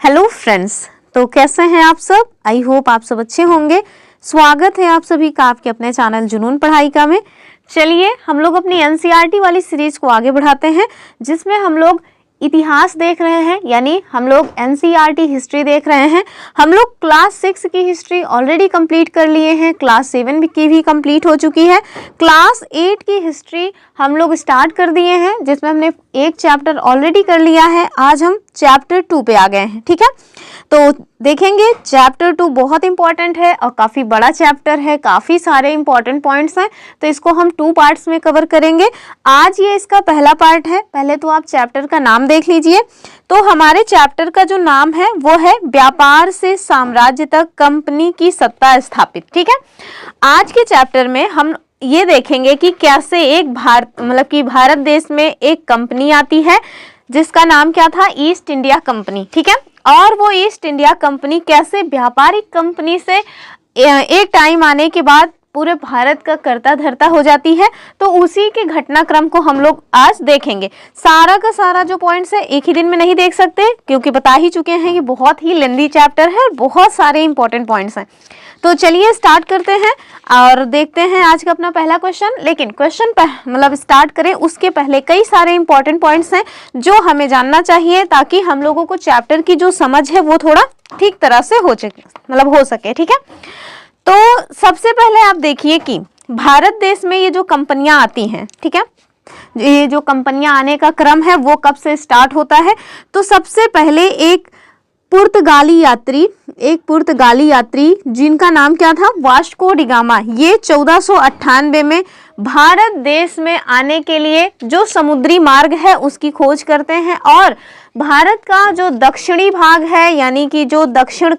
Hello friends, तो कैसे हैं आप सब। आई होप आप सब अच्छे होंगे। स्वागत है आप सभी का आपके अपने चैनल जुनून पढ़ाई का में। चलिए हम लोग अपनी एनसीईआरटी वाली सीरीज को आगे बढ़ाते हैं, जिसमें हम लोग इतिहास देख रहे हैं, यानी हम लोग एनसीईआरटी हिस्ट्री देख रहे हैं। हम लोग क्लास 6 की हिस्ट्री ऑलरेडी कंप्लीट कर लिए हैं, क्लास 7 की भी कंप्लीट हो चुकी है। क्लास 8 की हिस्ट्री हम लोग स्टार्ट कर दिए हैं, जिसमें हमने एक चैप्टर ऑलरेडी कर लिया है। आज हम चैप्टर 2 पे आ गए हैं, ठीक है। तो देखेंगे चैप्टर 2 बहुत इंपॉर्टेंट है और काफ़ी बड़ा चैप्टर है, काफ़ी सारे इंपॉर्टेंट पॉइंट्स हैं, तो इसको हम 2 पार्ट्स में कवर करेंगे। आज ये इसका पहला पार्ट है। पहले तो आप चैप्टर का नाम देख लीजिए। तो हमारे चैप्टर का जो नाम है वो है व्यापार से साम्राज्य तक कंपनी की सत्ता स्थापित, ठीक है। आज के चैप्टर में हम ये देखेंगे कि कैसे एक भारत देश में एक कंपनी आती है जिसका नाम क्या था, ईस्ट इंडिया कंपनी, ठीक है। और वो ईस्ट इंडिया कंपनी कैसे व्यापारिक कंपनी से एक टाइम आने के बाद पूरे भारत का कर्ता धर्ता हो जाती है। तो उसी के घटनाक्रम को हम लोग आज देखेंगे। सारा का सारा जो पॉइंट्स है एक ही दिन में नहीं देख सकते, क्योंकि बता ही चुके हैं कि बहुत ही लेंदी चैप्टर है, बहुत सारे इंपॉर्टेंट पॉइंट्स हैं। तो चलिए स्टार्ट करते हैं और देखते हैं आज का अपना पहला क्वेश्चन। लेकिन क्वेश्चन स्टार्ट करें उसके पहले कई सारे इंपॉर्टेंट पॉइंट्स हैं जो हमें जानना चाहिए, ताकि हम लोगों को चैप्टर की जो समझ है वो थोड़ा ठीक तरह से हो सके, ठीक है। तो सबसे पहले आप देखिए कि भारत देश में ये जो कंपनियां आती हैं, ठीक है, ये जो कंपनियां आने का क्रम है वो कब से स्टार्ट होता है। तो सबसे पहले एक पुर्तगाली यात्री जिनका नाम क्या था, वास्को डी गामा, ये 1498 में भारत देश में आने के लिए जो समुद्री मार्ग है उसकी खोज करते हैं। और भारत का जो दक्षिणी भाग है, यानी कि जो दक्षिण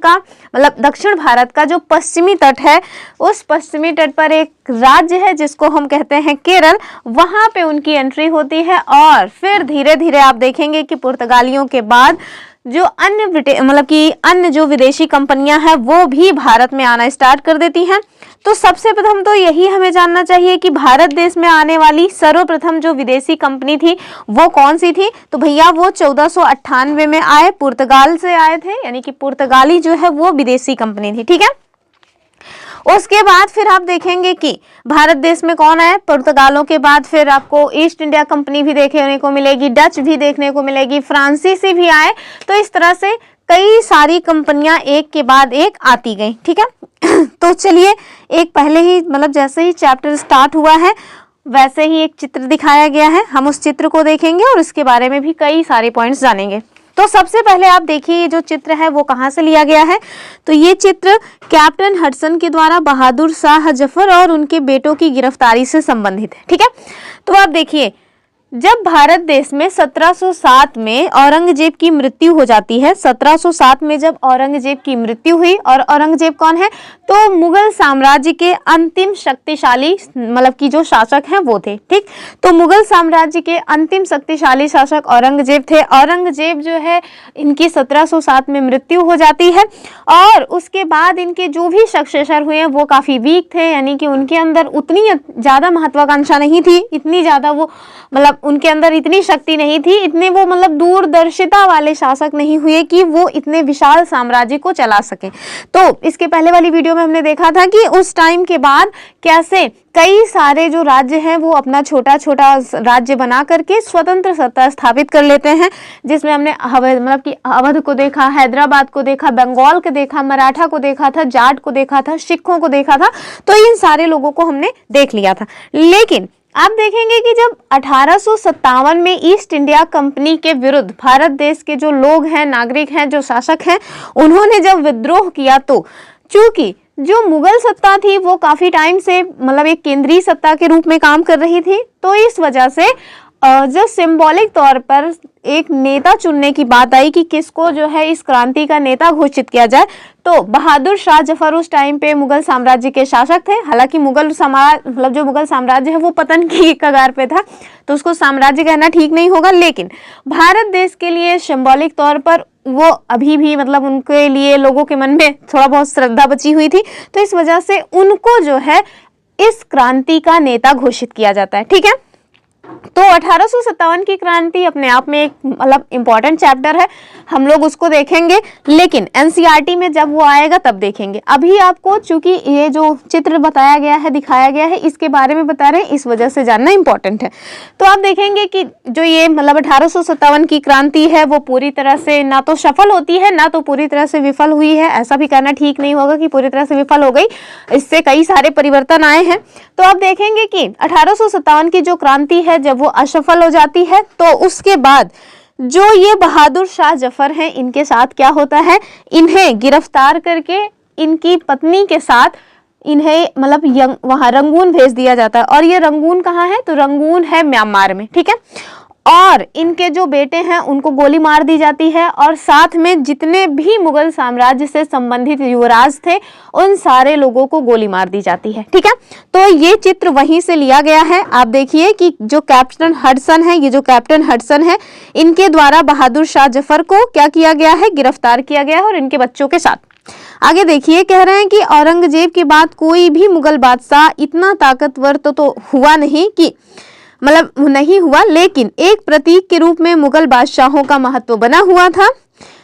भारत का जो पश्चिमी तट है, उस पश्चिमी तट पर एक राज्य है जिसको हम कहते हैं केरल, वहां पे उनकी एंट्री होती है। और फिर धीरे धीरे आप देखेंगे कि पुर्तगालियों के बाद जो अन्य जो विदेशी कंपनियां हैं वो भी भारत में आना स्टार्ट कर देती हैं। तो सबसे प्रथम तो यही हमें जानना चाहिए कि भारत देश में आने वाली सर्वप्रथम जो विदेशी कंपनी थी वो कौन सी थी। तो भैया वो 1498 में आए, पुर्तगाल से आए थे, यानी कि पुर्तगाली जो है वो विदेशी कंपनी थी, ठीक है। उसके बाद फिर आप देखेंगे कि भारत देश में कौन आए, पुर्तगालों के बाद फिर आपको ईस्ट इंडिया कंपनी भी देखने को मिलेगी, डच भी देखने को मिलेगी, फ्रांसीसी भी आए। तो इस तरह से कई सारी कंपनियां एक के बाद एक आती गई, ठीक है। तो चलिए एक पहले ही जैसे ही चैप्टर स्टार्ट हुआ है वैसे ही एक चित्र दिखाया गया है, हम उस चित्र को देखेंगे और इसके बारे में भी कई सारे पॉइंट्स जानेंगे। तो सबसे पहले आप देखिए ये जो चित्र है वो कहाँ से लिया गया है। तो ये चित्र कैप्टन हडसन के द्वारा बहादुर शाह जफर और उनके बेटों की गिरफ्तारी से संबंधित है, ठीक है। तो आप देखिए जब भारत देश में 1707 में औरंगजेब की मृत्यु हो जाती है, 1707 में जब औरंगजेब की मृत्यु हुई, और औरंगजेब कौन है, तो मुगल साम्राज्य के अंतिम शक्तिशाली की जो शासक हैं वो थे, ठीक। तो मुगल साम्राज्य के अंतिम शक्तिशाली शासक औरंगजेब थे। औरंगजेब जो है इनकी 1707 में मृत्यु हो जाती है, और उसके बाद इनके जो भी सक्सेसर हुए हैं वो काफ़ी वीक थे, यानी कि उनके अंदर उतनी ज़्यादा महत्वाकांक्षा नहीं थी, इतनी ज़्यादा वो उनके अंदर इतनी शक्ति नहीं थी, इतने वो दूरदर्शिता वाले शासक नहीं हुए कि वो इतने विशाल साम्राज्य को चला सके। तो इसके पहले वाली वीडियो में हमने देखा था कि उस टाइम के बाद कैसे कई सारे जो राज्य हैं वो अपना छोटा छोटा राज्य बना करके स्वतंत्र सत्ता स्थापित कर लेते हैं, जिसमें हमने अवध को देखा, हैदराबाद को देखा, बंगाल को देखा, मराठा को देखा था, जाट को देखा था, सिखों को देखा था। तो इन सारे लोगों को हमने देख लिया था। लेकिन आप देखेंगे कि जब 1857 में ईस्ट इंडिया कंपनी के विरुद्ध भारत देश के जो लोग हैं, नागरिक हैं, जो शासक हैं, उन्होंने जब विद्रोह किया, तो चूंकि जो मुगल सत्ता थी वो काफी टाइम से एक केंद्रीय सत्ता के रूप में काम कर रही थी, तो इस वजह से जो सिंबॉलिक तौर पर एक नेता चुनने की बात आई कि किसको जो है इस क्रांति का नेता घोषित किया जाए, तो बहादुर शाह जफर उस टाइम पे मुगल साम्राज्य के शासक थे। हालांकि मुगल साम्राज्य जो मुगल साम्राज्य है वो पतन की कगार पे था, तो उसको साम्राज्य कहना ठीक नहीं होगा, लेकिन भारत देश के लिए सिंबॉलिक तौर पर वो अभी भी उनके लिए लोगों के मन में थोड़ा बहुत श्रद्धा बची हुई थी, तो इस वजह से उनको जो है इस क्रांति का नेता घोषित किया जाता है, ठीक है। तो 1857 की क्रांति अपने आप में एक मतलब इम्पॉर्टेंट चैप्टर है, हम लोग उसको देखेंगे, लेकिन एनसीईआरटी में जब वो आएगा तब देखेंगे। अभी आपको चूंकि ये जो चित्र बताया गया है, दिखाया गया है, इसके बारे में बता रहे हैं, इस वजह से जानना इम्पॉर्टेंट है। तो आप देखेंगे कि जो ये मतलब 1857 की क्रांति है वो पूरी तरह से ना तो सफल होती है ना तो पूरी तरह से विफल हुई है। ऐसा भी कहना ठीक नहीं होगा कि पूरी तरह से विफल हो गई, इससे कई सारे परिवर्तन आए हैं। तो आप देखेंगे कि 1857 की जो क्रांति है जब वो असफल हो जाती है तो उसके बाद जो ये बहादुर शाह जफर हैं, इनके साथ क्या होता है, इन्हें गिरफ्तार करके इनकी पत्नी के साथ इन्हें मतलब वहां रंगून भेज दिया जाता है। और ये रंगून कहाँ है, तो रंगून है म्यांमार में, ठीक है। और इनके जो बेटे हैं उनको गोली मार दी जाती है और साथ में जितने भी मुगल साम्राज्य से संबंधित युवराज थे उन सारे लोगों को गोली मार दी जाती है, ठीक है। तो ये चित्र वहीं से लिया गया है। आप देखिए कि जो कैप्टन हडसन है, ये जो कैप्टन हडसन है, इनके द्वारा बहादुर शाह जफर को क्या किया गया है, गिरफ्तार किया गया है और इनके बच्चों के साथ। आगे देखिए, कह रहे हैं कि औरंगजेब के बाद कोई भी मुगल बादशाह इतना ताकतवर तो हुआ नहीं कि मतलब नहीं हुआ, लेकिन एक प्रतीक के रूप में मुगल बादशाहों का महत्व बना हुआ था।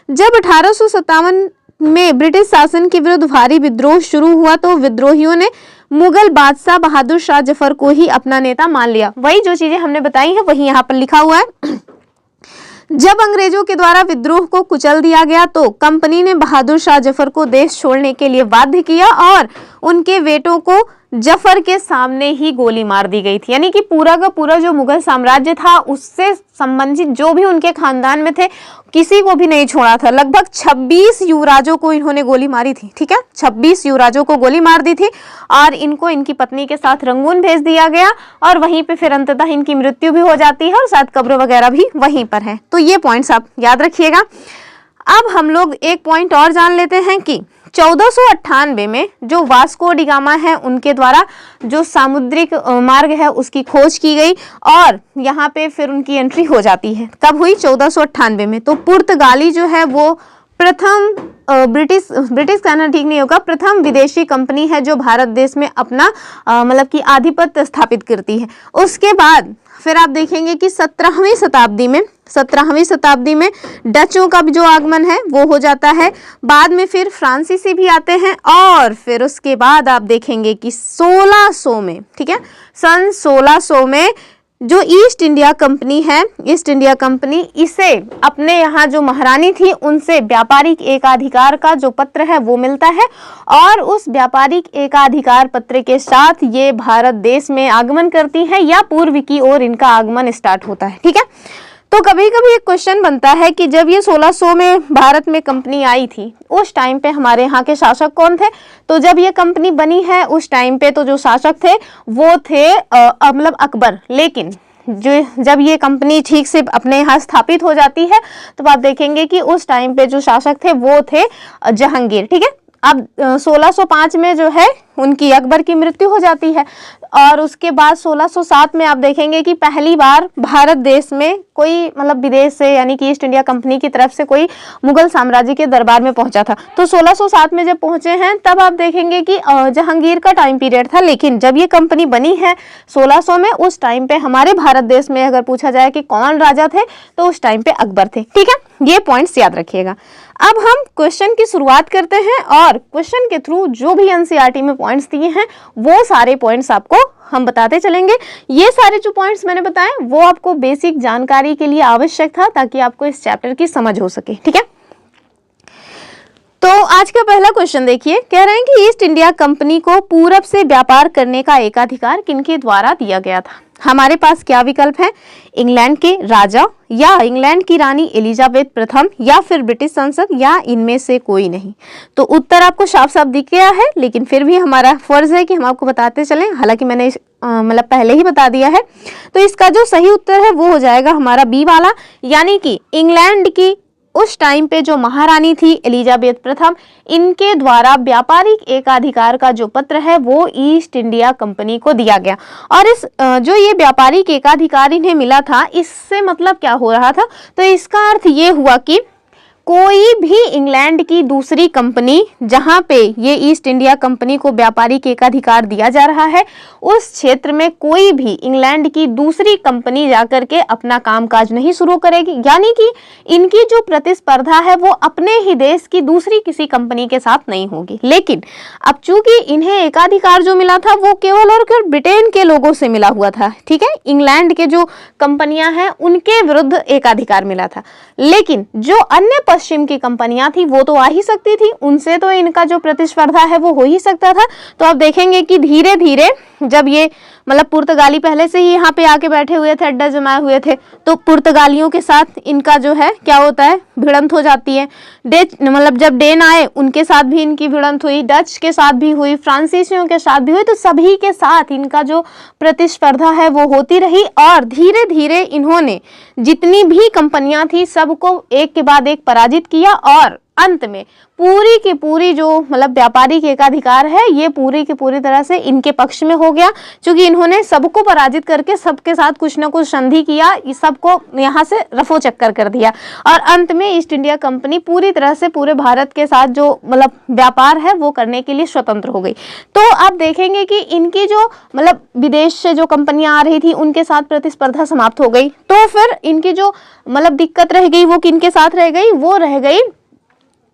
जब 1857 में ब्रिटिश शासन के विरुद्ध भारी विद्रोह शुरू हुआ तो विद्रोहियों ने मुगल बादशाह बहादुर शाह जफर को ही अपना नेता मान लिया। वही जो चीजें हमने बताई हैं वही यहाँ पर लिखा हुआ है। जब अंग्रेजों के द्वारा विद्रोह को कुचल दिया गया तो कंपनी ने बहादुर शाह जफर को देश छोड़ने के लिए बाध्य किया और उनके बेटों को जफर के सामने ही गोली मार दी गई थी। यानी कि पूरा का पूरा जो मुगल साम्राज्य था उससे संबंधित जो भी उनके खानदान में थे किसी को भी नहीं छोड़ा था। लगभग 26 युवराजों को इन्होंने गोली मारी थी, ठीक है, 26 युवराजों को गोली मार दी थी और इनको इनकी पत्नी के साथ रंगून भेज दिया गया और वहीं पे फिर अंततः इनकी मृत्यु भी हो जाती है और शायद कब्र वगैरह भी वहीं पर है। तो ये पॉइंट्स आप याद रखिएगा। अब हम लोग एक पॉइंट और जान लेते हैं कि 1498 में जो वास्को डी गामा है उनके द्वारा जो सामुद्रिक मार्ग है उसकी खोज की गई और यहाँ पे फिर उनकी एंट्री हो जाती है। कब हुई, 1498 में। तो पुर्तगाली जो है वो प्रथम ब्रिटिश कहना ठीक नहीं होगा, प्रथम विदेशी कंपनी है जो भारत देश में अपना मतलब कि आधिपत्य स्थापित करती है। उसके बाद फिर आप देखेंगे कि 17वीं शताब्दी में डचों का भी जो आगमन है वो हो जाता है। बाद में फिर फ्रांसीसी भी आते हैं और फिर उसके बाद आप देखेंगे कि 1600 में, ठीक है, सन 1600 में जो ईस्ट इंडिया कंपनी है, ईस्ट इंडिया कंपनी इसे अपने यहाँ जो महारानी थी उनसे व्यापारिक एकाधिकार का जो पत्र है वो मिलता है और उस व्यापारिक एकाधिकार पत्र के साथ ये भारत देश में आगमन करती है या पूर्व की ओर इनका आगमन स्टार्ट होता है, ठीक है। तो कभी कभी एक क्वेश्चन बनता है कि जब ये 1600 में भारत में कंपनी आई थी उस टाइम पे हमारे यहाँ के शासक कौन थे, तो जब ये कंपनी बनी है उस टाइम पे तो जो शासक थे वो थे मतलब अकबर। लेकिन जब ये कंपनी ठीक से अपने यहाँ स्थापित हो जाती है तो आप देखेंगे कि उस टाइम पे जो शासक थे वो थे जहांगीर, ठीक है। अब 1605 में जो है उनकी अकबर की मृत्यु हो जाती है और उसके बाद 1607 में आप देखेंगे कि पहली बार भारत देश में कोई मतलब विदेश से यानी कि ईस्ट इंडिया कंपनी की तरफ से कोई मुगल साम्राज्य के दरबार में पहुंचा था। तो 1607 में जब पहुंचे हैं तब आप देखेंगे कि जहांगीर का टाइम पीरियड था, लेकिन जब ये कंपनी बनी है 1600 में उस टाइम पे हमारे भारत देश में अगर पूछा जाए कि कौन राजा थे तो उस टाइम पे अकबर थे, ठीक है। ये पॉइंट्स याद रखिएगा। अब हम क्वेश्चन की शुरुआत करते हैं और क्वेश्चन के थ्रू जो भी एनसीईआरटी में पॉइंट्स दिए हैं वो सारे पॉइंट्स आपको हम बताते चलेंगे। ये सारे जो पॉइंट्स मैंने बताए वो आपको बेसिक जानकारी के लिए आवश्यक था ताकि आपको इस चैप्टर की समझ हो सके, ठीक है। तो आज का पहला क्वेश्चन देखिए, कह रहे हैं कि ईस्ट इंडिया कंपनी को पूरब से व्यापार करने का एकाधिकार किनके द्वारा दिया गया था। हमारे पास क्या विकल्प है, इंग्लैंड के राजा या इंग्लैंड की रानी एलिजाबेथ प्रथम या फिर ब्रिटिश संसद या इनमें से कोई नहीं। तो उत्तर आपको साफ साफ दिख गया है, लेकिन फिर भी हमारा फर्ज है कि हम आपको बताते चलें, हालांकि मैंने मतलब पहले ही बता दिया है। तो इसका जो सही उत्तर है वो हो जाएगा हमारा बी वाला, यानी कि इंग्लैंड की उस टाइम पे जो महारानी थी एलिजाबेथ प्रथम, इनके द्वारा व्यापारिक एकाधिकार का जो पत्र है वो ईस्ट इंडिया कंपनी को दिया गया। और इस जो ये व्यापारिक एकाधिकार इन्हें मिला था, इससे मतलब क्या हो रहा था, तो इसका अर्थ ये हुआ कि कोई भी इंग्लैंड की दूसरी कंपनी जहां पे ये ईस्ट इंडिया कंपनी को व्यापारिक एकाधिकार दिया जा रहा है, उस क्षेत्र में कोई भी इंग्लैंड की दूसरी कंपनी जाकर के अपना कामकाज नहीं शुरू करेगी। यानी कि इनकी जो प्रतिस्पर्धा है वो अपने ही देश की दूसरी किसी कंपनी के साथ नहीं होगी। लेकिन अब चूंकि इन्हें एकाधिकार जो मिला था वो केवल और केवल ब्रिटेन के लोगों से मिला हुआ था, ठीक है, इंग्लैंड के जो कंपनियां हैं उनके विरुद्ध एकाधिकार मिला था। लेकिन जो अन्य पश्चिम की कंपनियां थी वो तो आ ही सकती थी, उनसे तो इनका जो प्रतिस्पर्धा है वो हो ही सकता था। तो आप देखेंगे कि धीरे धीरे जब ये मतलब पुर्तगाली पहले से ही यहाँ पे आके बैठे हुए थे, अड्डा जमाए हुए थे, तो पुर्तगालियों के साथ इनका जो है क्या होता है, भिड़ंत हो जाती है। मतलब जब डेन आए उनके साथ भी इनकी भिड़ंत हुई, डच के साथ भी हुई, फ्रांसीसियों के साथ भी हुई। तो सभी के साथ इनका जो प्रतिस्पर्धा है वो होती रही और धीरे धीरे इन्होंने जितनी भी कंपनियां थी सबको एक के बाद एक पराजित किया और अंत में पूरी की पूरी जो मतलब व्यापारिक एकाधिकार है ये पूरी की पूरी तरह से इनके पक्ष में हो गया, क्योंकि इन्होंने सबको पराजित करके सबके साथ कुछ ना कुछ संधि किया, सबको यहाँ से रफो चक्कर कर दिया और अंत में ईस्ट इंडिया कंपनी पूरी तरह से पूरे भारत के साथ जो मतलब व्यापार है वो करने के लिए स्वतंत्र हो गई। तो आप देखेंगे कि इनकी जो मतलब विदेश से जो कंपनियां आ रही थी उनके साथ प्रतिस्पर्धा समाप्त हो गई। तो फिर इनकी जो मतलब दिक्कत रह गई वो किनके साथ रह गई, वो रह गई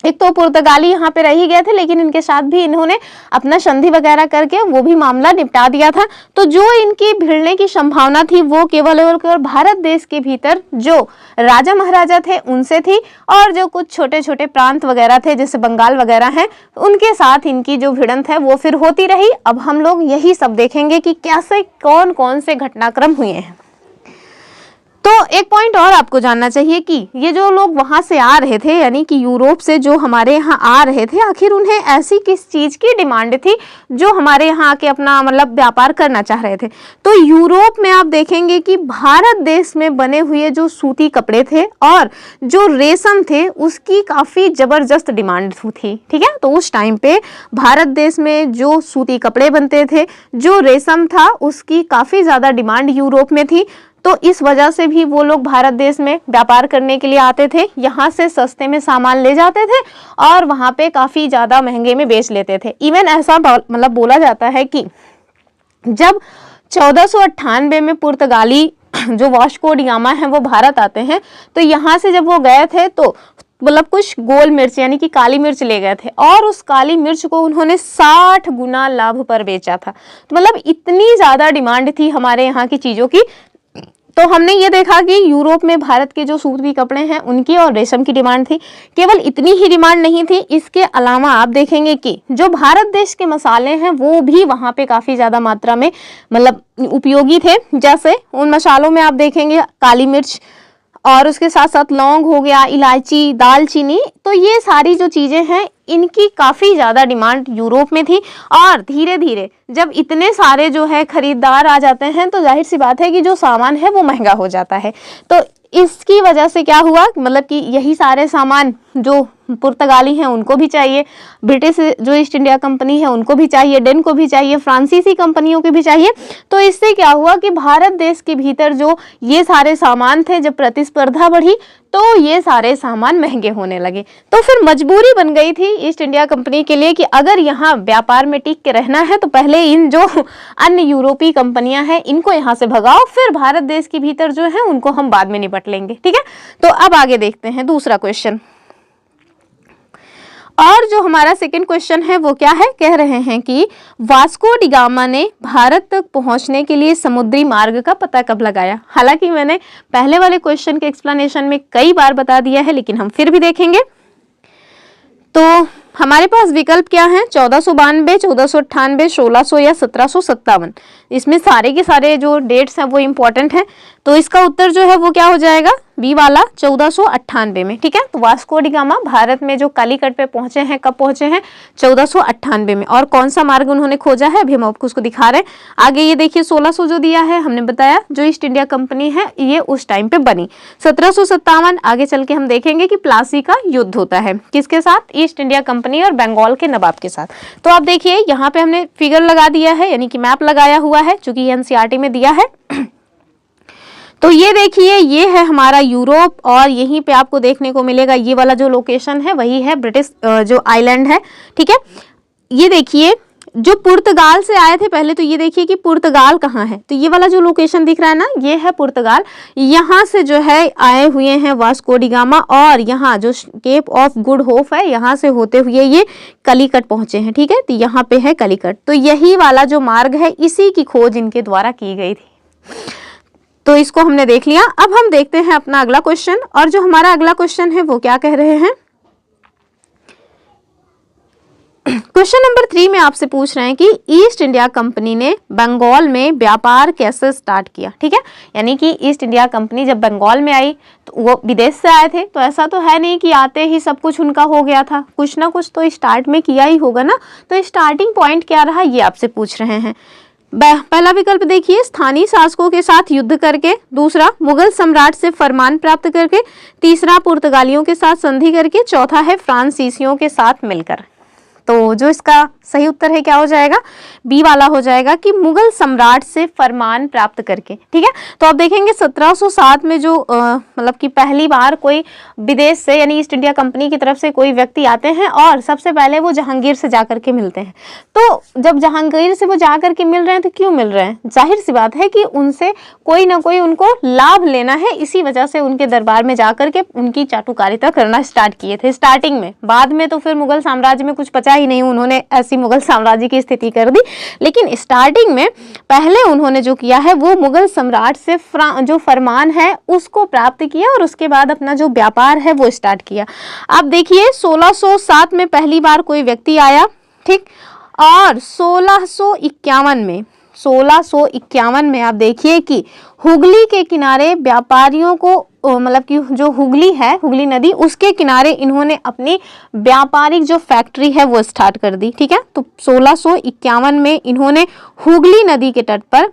एक तो पुर्तगाली यहाँ पे रह ही गए थे, लेकिन इनके साथ भी इन्होंने अपना संधि वगैरह करके वो भी मामला निपटा दिया था। तो जो इनकी भिड़ने की संभावना थी वो केवल और केवल भारत देश के भीतर जो राजा महाराजा थे उनसे थी और जो कुछ छोटे छोटे प्रांत वगैरह थे जैसे बंगाल वगैरह हैं उनके साथ इनकी जो भिड़ंत है वो फिर होती रही। अब हम लोग यही सब देखेंगे कि कैसे कौन कौन से घटनाक्रम हुए हैं। तो एक पॉइंट और आपको जानना चाहिए कि ये जो लोग वहां से आ रहे थे यानी कि यूरोप से जो हमारे यहाँ आ रहे थे, आखिर उन्हें ऐसी किस चीज की डिमांड थी जो हमारे यहाँ आके अपना मतलब व्यापार करना चाह रहे थे। तो यूरोप में आप देखेंगे कि भारत देश में बने हुए जो सूती कपड़े थे और जो रेशम थे उसकी काफी जबरदस्त डिमांड थी, ठीक है। तो उस टाइम पे भारत देश में जो सूती कपड़े बनते थे, जो रेशम था उसकी काफी ज्यादा डिमांड यूरोप में थी। तो इस वजह से भी वो लोग भारत देश में व्यापार करने के लिए आते थे, यहाँ से सस्ते में सामान ले जाते थे और वहाँ पे काफ़ी ज़्यादा महंगे में बेच लेते थे। इवन ऐसा मतलब बोला जाता है कि जब 1498 में पुर्तगाली जो वास्को डी गामा है वो भारत आते हैं, तो यहाँ से जब वो गए थे तो मतलब कुछ गोल मिर्च यानी कि काली मिर्च ले गए थे और उस काली मिर्च को उन्होंने 60 गुना लाभ पर बेचा था। तो मतलब इतनी ज़्यादा डिमांड थी हमारे यहाँ की चीज़ों की। तो हमने ये देखा कि यूरोप में भारत के जो सूती कपड़े हैं उनकी और रेशम की डिमांड थी। केवल इतनी ही डिमांड नहीं थी, इसके अलावा आप देखेंगे कि जो भारत देश के मसाले हैं वो भी वहाँ पे काफ़ी ज़्यादा मात्रा में मतलब उपयोगी थे। जैसे उन मसालों में आप देखेंगे काली मिर्च और उसके साथ साथ लौंग हो गया, इलायची, दालचीनी, तो ये सारी जो चीज़ें हैं इनकी काफ़ी ज़्यादा डिमांड यूरोप में थी। और धीरे धीरे जब इतने सारे जो है खरीदार आ जाते हैं तो जाहिर सी बात है कि जो सामान है वो महंगा हो जाता है। तो इसकी वजह से क्या हुआ, मतलब कि यही सारे सामान जो पुर्तगाली हैं उनको भी चाहिए, ब्रिटिश जो ईस्ट इंडिया कंपनी है उनको भी चाहिए, डेन को भी चाहिए, फ्रांसीसी कंपनियों को भी चाहिए। तो इससे क्या हुआ कि भारत देश के भीतर जो ये सारे सामान थे, जब प्रतिस्पर्धा बढ़ी तो ये सारे सामान महंगे होने लगे। तो फिर मजबूरी बन गई थी ईस्ट इंडिया कंपनी के लिए कि अगर यहाँ व्यापार में टिक के रहना है तो पहले इन जो अन्य यूरोपीय कंपनियां हैं इनको यहाँ से भगाओ, फिर भारत देश के भीतर जो है उनको हम बाद में निपट लेंगे, ठीक है। तो अब आगे देखते हैं दूसरा क्वेश्चन। और जो हमारा सेकंड क्वेश्चन है वो क्या है, कह रहे हैं कि वास्को डी गामा ने भारत तक पहुंचने के लिए समुद्री मार्ग का पता कब लगाया। हालांकि मैंने पहले वाले क्वेश्चन के एक्सप्लेनेशन में कई बार बता दिया है, लेकिन हम फिर भी देखेंगे। तो हमारे पास विकल्प क्या है, 1492, 1498, 1600 या 1757। इसमें सारे के सारे जो डेट्स हैं वो इम्पोर्टेंट हैं। तो इसका उत्तर जो है वो क्या हो जाएगा, बी वाला 1498 में, ठीक है। तो वास्को डी गामा भारत में जो कालीकट पे पहुंचे हैं, कब पहुंचे हैं, 1498 में। और कौन सा मार्ग उन्होंने खोजा है अभी हम आपको उसको दिखा रहे हैं। आगे ये देखिए 1600 जो दिया है, हमने बताया जो ईस्ट इंडिया कंपनी है ये उस टाइम पे बनी। 1757 आगे चल के हम देखेंगे कि प्लासी का युद्ध होता है, किसके साथ, ईस्ट इंडिया कंपनी और बंगाल के नवाब के साथ। तो आप देखिए यहाँ पे हमने फिगर लगा दिया है, यानी कि मैप लगाया हुआ है, चूंकि एनसीईआरटी में दिया है। तो ये देखिए, ये है हमारा यूरोप और यहीं पे आपको देखने को मिलेगा ये वाला जो लोकेशन है वही है ब्रिटिश जो आइलैंड है, ठीक है। ये देखिए जो पुर्तगाल से आए थे पहले, तो ये देखिए कि पुर्तगाल कहाँ है, तो ये वाला जो लोकेशन दिख रहा है ना, ये है पुर्तगाल। यहाँ से जो है आए हुए हैं वास्को डी गामा और यहाँ जो केप ऑफ गुड होप है यहाँ से होते हुए ये कलिकट पहुंचे हैं, ठीक है। तो यहाँ पे है कलिकट, तो यही वाला जो मार्ग है इसी की खोज इनके द्वारा की गई थी। तो इसको हमने देख लिया। अब हम देखते हैं अपना अगला क्वेश्चन, और जो हमारा अगला क्वेश्चन है वो क्या कह रहे हैं। क्वेश्चन नंबर 3 में आपसे पूछ रहे हैं कि ईस्ट इंडिया कंपनी ने बंगाल में व्यापार कैसे स्टार्ट किया, ठीक है। यानी कि ईस्ट इंडिया कंपनी जब बंगाल में आई तो वो विदेश से आए थे, तो ऐसा तो है नहीं कि आते ही सब कुछ उनका हो गया था, कुछ ना कुछ तो स्टार्ट में किया ही होगा ना। तो स्टार्टिंग पॉइंट क्या रहा ये आपसे पूछ रहे हैं। पहला विकल्प देखिए, स्थानीय शासकों के साथ युद्ध करके, दूसरा मुगल सम्राट से फरमान प्राप्त करके, तीसरा पुर्तगालियों के साथ संधि करके, चौथा है फ्रांसीसियों के साथ मिलकर। तो जो इसका सही उत्तर है क्या हो जाएगा, बी वाला हो जाएगा कि मुगल सम्राट से फरमान प्राप्त करके, ठीक है। तो आप देखेंगे 1707 में जो मतलब कि पहली बार कोई विदेश से यानी ईस्ट इंडिया कंपनी की तरफ से कोई व्यक्ति आते हैं और सबसे पहले वो जहांगीर से जाकर के मिलते हैं। तो जब जहांगीर से वो जाकर के मिल रहे हैं तो क्यों मिल रहे हैं, जाहिर सी बात है कि उनसे कोई ना कोई उनको लाभ लेना है, इसी वजह से उनके दरबार में जाकर के उनकी चाटुकारिता करना स्टार्ट किए थे स्टार्टिंग में। बाद में तो फिर मुगल साम्राज्य में कुछ बचा ही नहीं, उन्होंने ऐसी मुगल साम्राज्य की स्थिति कर दी, लेकिन स्टार्टिंग में पहले उन्होंने जो किया है वो मुगल सम्राट से जो फरमान है उसको प्राप्त किया और उसके बाद अपना जो व्यापार है वो स्टार्ट किया। अब देखिए 1607 में पहली बार कोई व्यक्ति आया, ठीक, और 1651 में आप देखिए कि हुगली के किनारे व्यापारियों को मतलब कि जो हुगली है, हुगली नदी, उसके किनारे इन्होंने अपनी व्यापारिक जो फैक्ट्री है वो स्टार्ट कर दी, ठीक है। तो 1651 में इन्होंने हुगली नदी के तट पर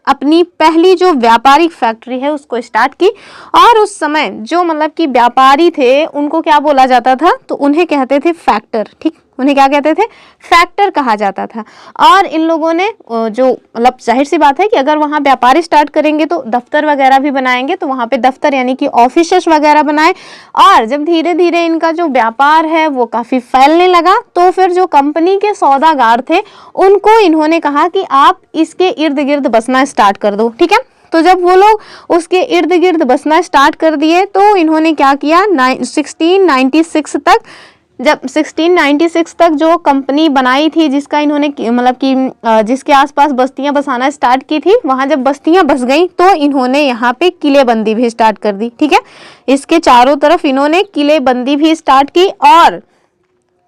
अपनी पहली जो व्यापारिक फैक्ट्री है उसको स्टार्ट की। और उस समय जो मतलब कि व्यापारी थे उनको क्या बोला जाता था, तो उन्हें कहते थे फैक्टर, ठीक, उन्हें क्या कहते थे, फैक्टर कहा जाता था। और इन लोगों ने जो मतलब जाहिर सी बात है कि अगर वहाँ व्यापार स्टार्ट करेंगे तो दफ्तर वगैरह भी बनाएंगे, तो वहाँ पे दफ्तर यानी कि ऑफिसेस वगैरह बनाए। और जब धीरे धीरे इनका जो व्यापार है वो काफ़ी फैलने लगा, तो फिर जो कंपनी के सौदागर थे उनको इन्होंने कहा कि आप इसके इर्द गिर्द बसना स्टार्ट कर दो, ठीक है। तो जब वो लोग उसके इर्द गिर्द बसना स्टार्ट कर दिए तो इन्होंने क्या किया, 1696 तक, जब 1696 तक जो कंपनी बनाई थी जिसका इन्होंने मतलब कि जिसके आसपास बस्तियां बसाना स्टार्ट की थी, वहां जब बस्तियां बस गई तो इन्होंने यहाँ पे किलेबंदी भी स्टार्ट कर दी, ठीक है। इसके चारों तरफ इन्होंने किलेबंदी भी स्टार्ट की और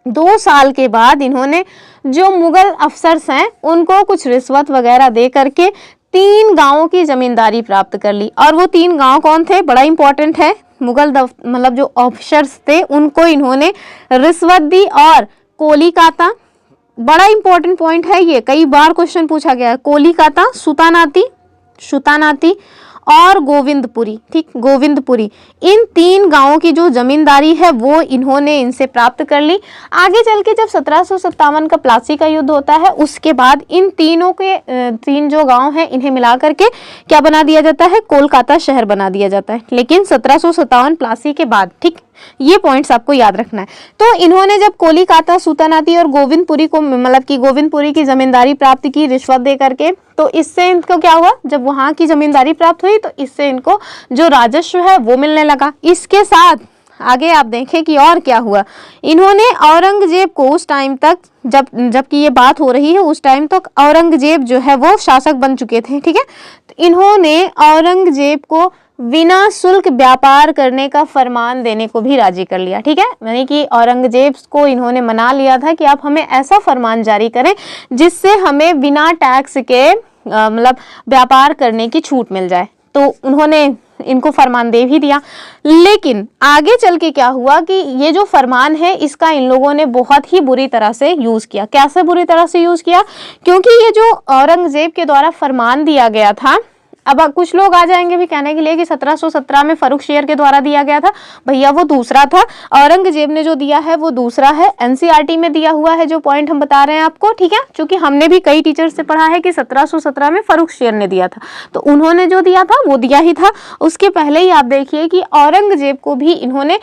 2 साल के बाद इन्होंने जो मुगल अफसर्स हैं उनको कुछ रिश्वत वगैरह दे करके 3 गांवों की जमींदारी प्राप्त कर ली। और वो 3 गांव कौन थे, बड़ा इंपॉर्टेंट है, मुगल मतलब जो ऑफिसर्स थे उनको इन्होंने रिश्वत दी। और कोलिकाता, बड़ा इंपॉर्टेंट पॉइंट है ये, कई बार क्वेश्चन पूछा गया है, कोलिकाता, सुतानाती और गोविंदपुरी, ठीक, गोविंदपुरी, इन 3 गांवों की जो जमींदारी है वो इन्होंने इनसे प्राप्त कर ली। आगे चल के जब 1757 का प्लासी का युद्ध होता है उसके बाद इन तीनों के 3 जो गांव हैं इन्हें मिला करके क्या बना दिया जाता है, कोलकाता शहर बना दिया जाता है, लेकिन 1757 प्लासी के बाद, ठीक, ये पॉइंट्स आपको याद रखना है। तो इन्होंने जब कोलिकाता, सुतानाती और गोविंदपुरी को मतलब कि गोविंदपुरी की जमींदारी प्राप्त की रिश्वत दे करके, तो इससे इनको क्या हुआ, जब वहां की जमींदारी प्राप्त हुई तो इससे इनको जो राजस्व है वो मिलने लगा। इसके साथ आगे आप देखें कि और क्या हुआ, इन्होंने औरंगजेब को उस टाइम तक, जबकि ये बात हो रही है उस टाइम तक औरंगजेब जो है वो शासक बन चुके थे, ठीक है। तो इन्होंने औरंगजेब को बिना शुल्क व्यापार करने का फरमान देने को भी राजी कर लिया, ठीक है। यानी कि औरंगजेब को इन्होंने मना लिया था कि आप हमें ऐसा फरमान जारी करें जिससे हमें बिना टैक्स के मतलब व्यापार करने की छूट मिल जाए। तो उन्होंने इनको फरमान दे भी दिया। लेकिन आगे चल के क्या हुआ कि ये जो फरमान है इसका इन लोगों ने बहुत ही बुरी तरह से यूज किया। कैसे बुरी तरह से यूज किया, क्योंकि ये जो औरंगजेब के द्वारा फरमान दिया गया था अब कुछ लोग आ जाएंगे भी कहने के लिए कि 1717 में फर्रुखशियर के द्वारा दिया गया था। भैया वो दूसरा था, औरंगजेब ने जो दिया है वो दूसरा है। एनसीईआरटी में दिया हुआ है जो पॉइंट हम बता रहे हैं आपको, ठीक है, क्योंकि हमने भी कई टीचर से पढ़ा है कि 1717 में फर्रुखशियर ने दिया था, तो उन्होंने जो दिया था वो दिया ही था। उसके पहले ही आप देखिए कि औरंगजेब को भी इन्होंने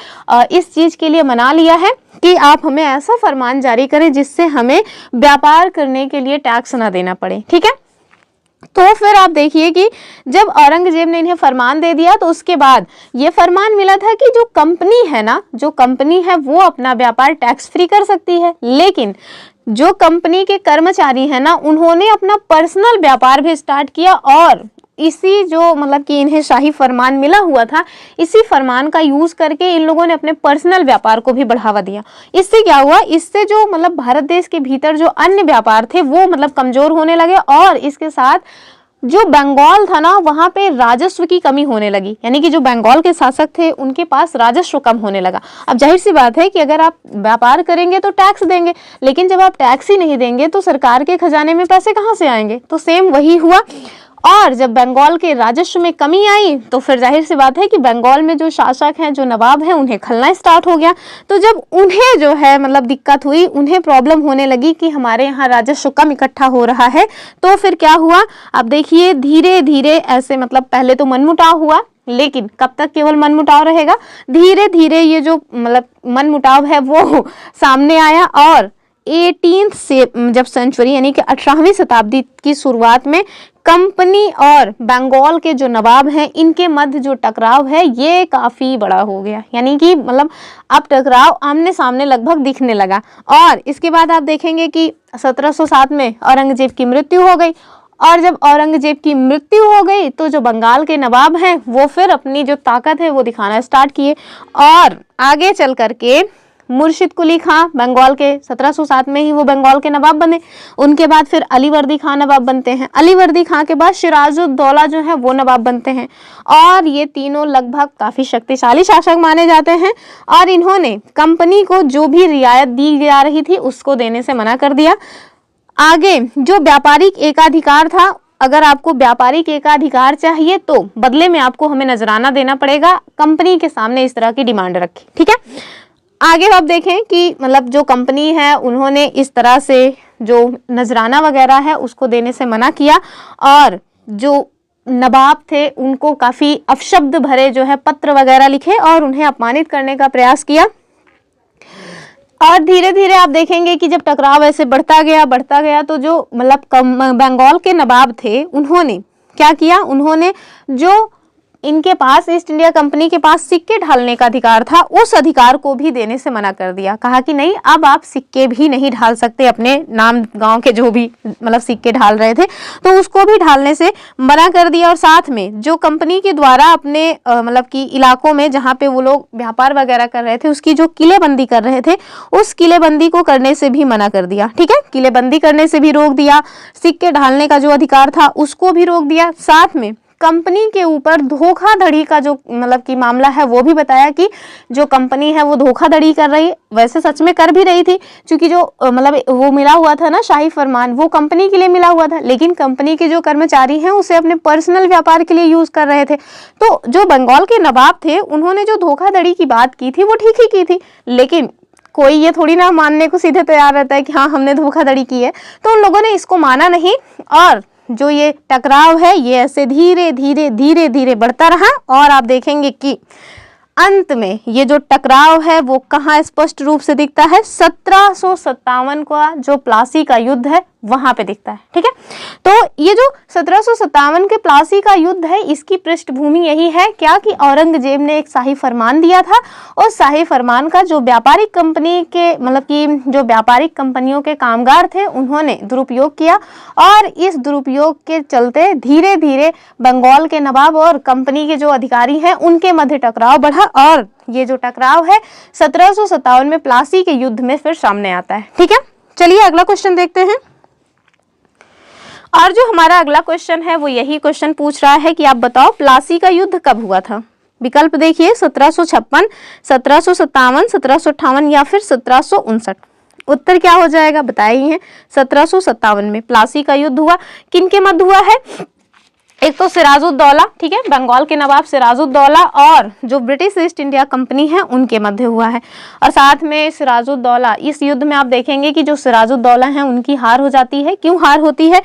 इस चीज के लिए मना लिया है कि आप हमें ऐसा फरमान जारी करें जिससे हमें व्यापार करने के लिए टैक्स ना देना पड़े, ठीक है। तो फिर आप देखिए कि जब औरंगजेब ने इन्हें फरमान दे दिया तो उसके बाद ये फरमान मिला था कि जो कंपनी है ना, जो कंपनी है वो अपना व्यापार टैक्स फ्री कर सकती है, लेकिन जो कंपनी के कर्मचारी है ना, उन्होंने अपना पर्सनल व्यापार भी स्टार्ट किया और इसी जो मतलब कि इन्हें शाही फरमान मिला हुआ था, इसी फरमान का यूज करके इन लोगों ने अपने पर्सनल व्यापार को भी बढ़ावा दिया। इससे क्या हुआ, इससे जो मतलब भारत देश के भीतर जो अन्य व्यापार थे वो मतलब कमजोर होने लगे और इसके साथ जो बंगाल था ना, वहां पे राजस्व की कमी होने लगी, यानी कि जो बंगाल के शासक थे उनके पास राजस्व कम होने लगा। अब जाहिर सी बात है कि अगर आप व्यापार करेंगे तो टैक्स देंगे, लेकिन जब आप टैक्स ही नहीं देंगे तो सरकार के खजाने में पैसे कहाँ से आएंगे। तो सेम वही हुआ और जब बंगाल के राजस्व में कमी आई तो फिर जाहिर सी बात है कि बंगाल में जो शासक हैं, जो नवाब हैं, उन्हें खलना स्टार्ट हो गया। तो जब उन्हें जो है मतलब दिक्कत हुई, उन्हें प्रॉब्लम होने लगी कि हमारे यहाँ राजस्व कम इकट्ठा हो रहा है, तो फिर क्या हुआ, अब देखिए धीरे धीरे ऐसे मतलब पहले तो मनमुटाव हुआ, लेकिन कब तक केवल मनमुटाव रहेगा, धीरे धीरे ये जो मतलब मनमुटाव है वो सामने आया और 18th से जब सेंचुरी यानी कि 18वीं शताब्दी की शुरुआत में कंपनी और बंगाल के जो नवाब हैं इनके मध्य जो टकराव है ये काफी बड़ा हो गया, यानी कि मतलब अब टकराव आमने सामने लगभग दिखने लगा। और इसके बाद आप देखेंगे कि 1707 में औरंगजेब की मृत्यु हो गई और जब औरंगजेब की मृत्यु हो गई तो जो बंगाल के नवाब हैं वो फिर अपनी जो ताकत है वो दिखाना स्टार्ट किए और आगे चल करके मुर्शिद कुली खां बंगाल के 1707 में ही वो बंगाल के नवाब बने। उनके बाद फिर अलीवर्दी खां नवाब बनते हैं, अलीवर्दी खां के बाद सिराजुद्दौला जो है वो नवाब बनते हैं और ये तीनों लगभग काफी शक्तिशाली शासक माने जाते हैं और इन्होंने कंपनी को जो भी रियायत दी जा रही थी उसको देने से मना कर दिया। आगे जो व्यापारिक एकाधिकार था, अगर आपको व्यापारिक एकाधिकार चाहिए तो बदले में आपको हमें नजराना देना पड़ेगा, कंपनी के सामने इस तरह की डिमांड रखी, ठीक है। आगे आप देखें कि मतलब जो कंपनी है उन्होंने इस तरह से जो नजराना वगैरह है उसको देने से मना किया और जो नवाब थे उनको काफी अपशब्द भरे जो है पत्र वगैरह लिखे और उन्हें अपमानित करने का प्रयास किया। और धीरे धीरे आप देखेंगे कि जब टकराव ऐसे बढ़ता गया तो जो मतलब बंगाल के नवाब थे उन्होंने क्या किया, उन्होंने जो इनके पास ईस्ट इंडिया कंपनी के पास सिक्के ढालने का अधिकार था उस अधिकार को भी देने से मना कर दिया। कहा कि नहीं, अब आप सिक्के भी नहीं ढाल सकते, अपने नाम गांव के जो भी मतलब सिक्के ढाल रहे थे तो उसको भी ढालने से मना कर दिया। और साथ में जो कंपनी के द्वारा अपने मतलब कि इलाकों में जहाँ पे वो लोग व्यापार वगैरह कर रहे थे उसकी जो किलेबंदी कर रहे थे उस किलेबंदी को करने से भी मना कर दिया, ठीक है। किलेबंदी करने से भी रोक दिया, सिक्के ढालने का जो अधिकार था उसको भी रोक दिया। साथ में कंपनी के ऊपर धोखाधड़ी का जो मतलब कि मामला है वो भी बताया कि जो कंपनी है वो धोखाधड़ी कर रही है, वैसे सच में कर भी रही थी क्योंकि जो मतलब वो मिला हुआ था ना शाही फरमान वो कंपनी के लिए मिला हुआ था, लेकिन कंपनी के जो कर्मचारी हैं उसे अपने पर्सनल व्यापार के लिए यूज कर रहे थे। तो जो बंगाल के नवाब थे उन्होंने जो धोखाधड़ी की बात की थी वो ठीक ही की थी, लेकिन कोई ये थोड़ी ना मानने को सीधे तैयार रहता है कि हाँ हमने धोखाधड़ी की है। तो उन लोगों ने इसको माना नहीं और जो ये टकराव है ये ऐसे धीरे धीरे बढ़ता रहा और आप देखेंगे कि अंत में ये जो टकराव है वो कहाँ स्पष्ट रूप से दिखता है, 1757 का जो प्लासी का युद्ध है वहां पे दिखता है, ठीक है। तो ये जो 1757 के प्लासी का युद्ध है इसकी पृष्ठभूमि यही है क्या कि औरंगजेब ने एक शाही फरमान दिया था और शाही फरमान का जो व्यापारिक कंपनी के मतलब कि जो व्यापारिक कंपनियों के कामगार थे उन्होंने दुरुपयोग किया और इस दुरुपयोग के चलते धीरे धीरे बंगाल के नवाब और कंपनी के जो अधिकारी हैं उनके मध्य टकराव बढ़ा और ये जो टकराव है 1757 में प्लासी के युद्ध में फिर सामने आता है, ठीक है। चलिए अगला क्वेश्चन देखते हैं। और जो हमारा अगला क्वेश्चन है वो यही क्वेश्चन पूछ रहा है कि आप बताओ प्लासी का युद्ध कब हुआ था। विकल्प देखिए 1756, 1757, 1758 या फिर 1759। उत्तर क्या हो जाएगा बताइए। 1757 में प्लासी का युद्ध हुआ। किनके मध्य हुआ है? एक तो सिराजुद्दौला, ठीक है, बंगाल के नवाब सिराजुद्दौला और जो ब्रिटिश ईस्ट इंडिया कंपनी है उनके मध्य हुआ है। और साथ में सिराजुद्दौला, इस युद्ध में आप देखेंगे कि जो सिराजुद्दौला हैं उनकी हार हो जाती है। क्यों हार होती है?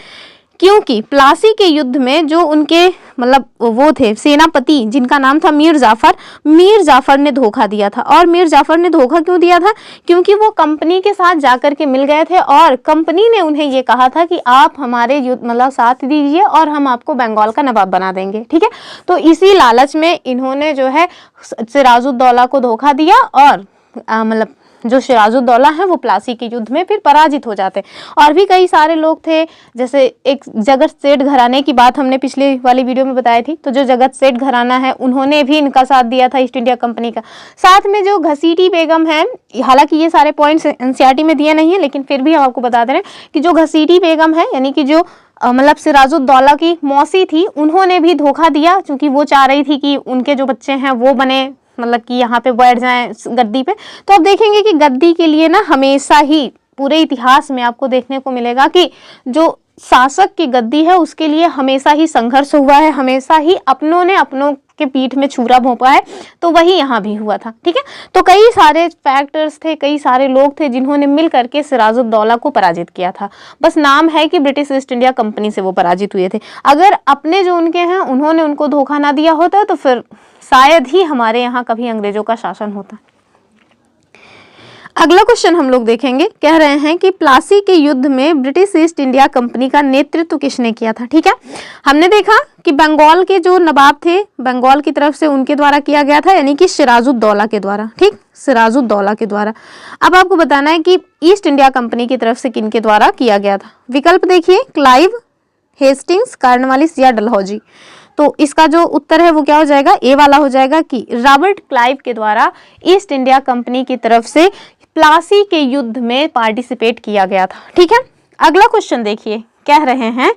क्योंकि प्लासी के युद्ध में जो उनके मतलब वो थे सेनापति जिनका नाम था मीर जाफर ने धोखा दिया था। और मीर जाफर ने धोखा क्यों दिया था? क्योंकि वो कंपनी के साथ जाकर के मिल गए थे और कंपनी ने उन्हें ये कहा था कि आप हमारे युद्ध मतलब साथ दीजिए और हम आपको बंगाल का नवाब बना देंगे, ठीक है। तो इसी लालच में इन्होंने जो है सिराजुद्दौला को धोखा दिया और मतलब जो सिराजुद्दौला है वो प्लासी के युद्ध में फिर पराजित हो जाते। और भी कई सारे लोग थे, जैसे एक जगत सेठ घराने की बात हमने पिछली वाली वीडियो में बताई थी। तो जो जगत सेठ घराना है उन्होंने भी इनका साथ दिया था ईस्ट इंडिया कंपनी का। साथ में जो घसीटी बेगम है, हालांकि ये सारे पॉइंट्स एनसीईआरटी में दिए नहीं है लेकिन फिर भी हम आपको बता दे रहे हैं कि जो घसीटी बेगम है यानी कि जो मतलब सिराजुद्दौला की मौसी थी, उन्होंने भी धोखा दिया क्योंकि वो चाह रही थी कि उनके जो बच्चे हैं वो बने मतलब कि यहाँ पे बैठ जाएं गद्दी पे। तो आप देखेंगे कि गद्दी के लिए ना हमेशा ही पूरे इतिहास में आपको देखने को मिलेगा कि जो शासक की गद्दी है उसके लिए हमेशा ही संघर्ष हुआ है, हमेशा ही अपनों ने अपनों के पीठ में छुरा भोंपा है। तो वही यहाँ भी हुआ था, ठीक है। तो कई सारे फैक्टर्स थे, कई सारे लोग थे जिन्होंने मिल करके सिराजुद्दौला को पराजित किया था। बस नाम है कि ब्रिटिश ईस्ट इंडिया कंपनी से वो पराजित हुए थे। अगर अपने जो उनके हैं उन्होंने उनको धोखा ना दिया होता तो फिर शायद ही हमारे यहाँ कभी अंग्रेजों का शासन होता। अगला क्वेश्चन हम लोग देखेंगे, कह रहे हैं कि प्लासी के युद्ध में ब्रिटिश ईस्ट इंडिया कंपनी का नेतृत्व किसने किया था, ठीक है। हमने देखा कि बंगाल के जो नवाब थे बंगाल की तरफ से उनके द्वारा किया गया था, यानी कि सिराजुद्दौला के द्वारा, ठीक, सिराजुद्दौला के द्वारा। अब आपको बताना है कि ईस्ट इंडिया कंपनी की तरफ से किनके द्वारा किया गया था। विकल्प देखिए, क्लाइव, हेस्टिंग्स, कॉर्नवालिस या डलहौजी। तो इसका जो उत्तर है वो क्या हो जाएगा, ए वाला हो जाएगा कि रॉबर्ट क्लाइव के द्वारा ईस्ट इंडिया कंपनी की तरफ से प्लासी के युद्ध में पार्टिसिपेट किया गया था, ठीक है। अगला क्वेश्चन देखिए, कह रहे हैं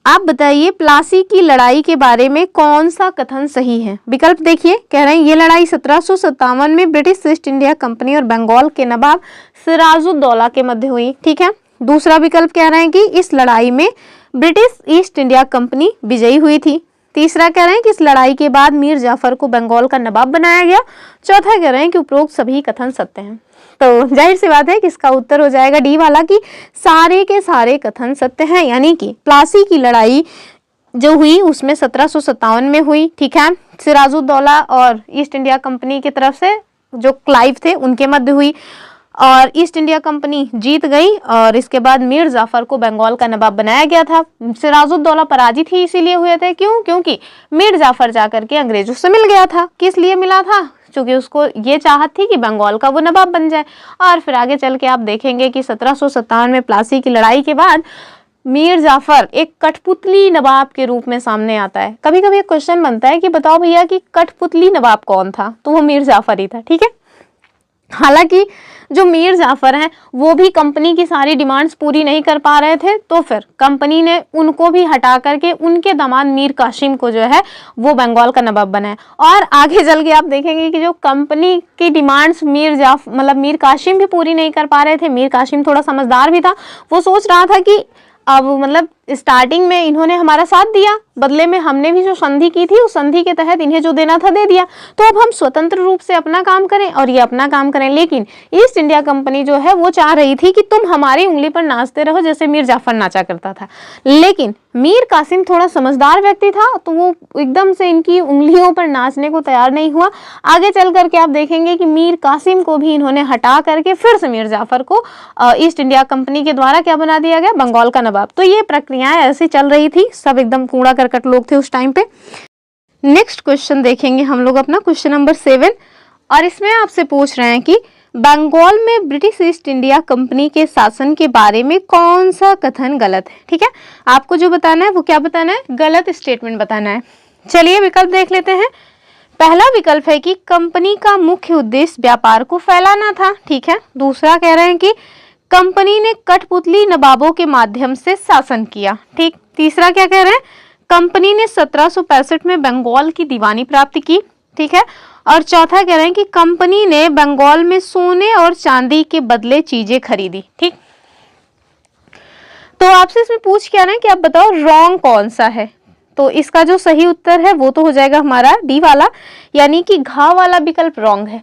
आप बताइए प्लासी की लड़ाई के बारे में कौन सा कथन सही है। विकल्प देखिए, कह रहे हैं ये लड़ाई 1757 में ब्रिटिश ईस्ट इंडिया कंपनी और बंगाल के नवाब सिराजुद्दौला के मध्य हुई, ठीक है। दूसरा विकल्प कह रहे हैं कि इस लड़ाई में ब्रिटिश ईस्ट इंडिया कंपनी विजयी हुई थी। तीसरा कह रहे हैं कि इस लड़ाई के बाद मीर जाफर को बंगाल का नवाब बनाया गया। चौथा कह रहे हैं कि उपरोक्त सभी कथन सत्य हैं। तो जाहिर सी बात है कि इसका उत्तर हो जाएगा डी वाला कि सारे के सारे कथन सत्य हैं, यानी कि प्लासी की लड़ाई जो हुई उसमें 1757 में हुई, ठीक है। सिराजुद्दौला और ईस्ट इंडिया कंपनी की तरफ से जो क्लाइव थे उनके मध्य हुई और ईस्ट इंडिया कंपनी जीत गई और इसके बाद मीर जाफर को बंगाल का नवाब बनाया गया था। सिराजुद्दौला पराजित ही इसीलिए हुए थे, क्यों? क्योंकि मीर जाफर जाकर के अंग्रेजों से मिल गया था। किस लिए मिला था? क्योंकि उसको ये चाहत थी कि बंगाल का वो नवाब बन जाए। और फिर आगे चल के आप देखेंगे कि 1757 में प्लासी की लड़ाई के बाद मीर जाफर एक कठपुतली नवाब के रूप में सामने आता है। कभी कभी एक क्वेश्चन बनता है कि बताओ भैया कि कठपुतली नवाब कौन था, तो वो मीर जाफर ही था, ठीक है। हालांकि जो मीर जाफर हैं वो भी कंपनी की सारी डिमांड्स पूरी नहीं कर पा रहे थे, तो फिर कंपनी ने उनको भी हटा करके उनके दामाद मीर कासिम को जो है वो बंगाल का नवाब बनाया। और आगे चल के आप देखेंगे कि जो कंपनी की डिमांड्स मीर कासिम भी पूरी नहीं कर पा रहे थे। मीर कासिम थोड़ा समझदार भी था, वो सोच रहा था कि अब स्टार्टिंग में इन्होंने हमारा साथ दिया, बदले में हमने भी जो संधि की थी उस संधि के तहत इन्हें जो देना था दे दिया, तो अब हम स्वतंत्र रूप से अपना काम करें और ये अपना काम करें। लेकिन ईस्ट इंडिया कंपनी जो है वो चाह रही थी कि तुम हमारी उंगली पर नाचते रहो जैसे मीर जाफर नाचा करता था। लेकिन मीर कासिम थोड़ा समझदार व्यक्ति था, तो वो एकदम से इनकी उंगलियों पर नाचने को तैयार नहीं हुआ। आगे चल करके आप देखेंगे कि मीर कासिम को भी इन्होंने हटा करके फिर से मीर जाफर को ईस्ट इंडिया कंपनी के द्वारा क्या बना दिया गया, बंगाल का नवाब। तो ये प्रक्रियाएं ऐसी चल रही थी, सब एकदम कूड़ा करकट लोग थे उस टाइम पे। नेक्स्ट क्वेश्चन देखेंगे हम लोग अपना क्वेश्चन नंबर 7, और इसमें आपसे पूछ रहे हैं कि बंगाल में ब्रिटिश ईस्ट इंडिया कंपनी के शासन के बारे में कौन सा कथन गलत है, ठीक है। आपको जो बताना है वो क्या बताना है, गलत स्टेटमेंट बताना है। चलिए विकल्प देख लेते हैं। पहला विकल्प है कि कंपनी का मुख्य उद्देश्य व्यापार को फैलाना था, ठीक है। दूसरा कह रहे हैं कि कंपनी ने कठपुतली नवाबों के माध्यम से शासन किया, ठीक। तीसरा क्या कह रहे हैं, कंपनी ने 1765 में बंगाल की दीवानी प्राप्त की, ठीक है। और चौथा कह रहे हैं कि कंपनी ने बंगाल में सोने और चांदी के बदले चीजें खरीदी, ठीक। तो आपसे इसमें पूछ क्या रहे हैं कि आप बताओ रॉन्ग कौन सा है। तो इसका जो सही उत्तर है वो तो हो जाएगा हमारा डी वाला, यानी कि घ वाला विकल्प रॉन्ग है।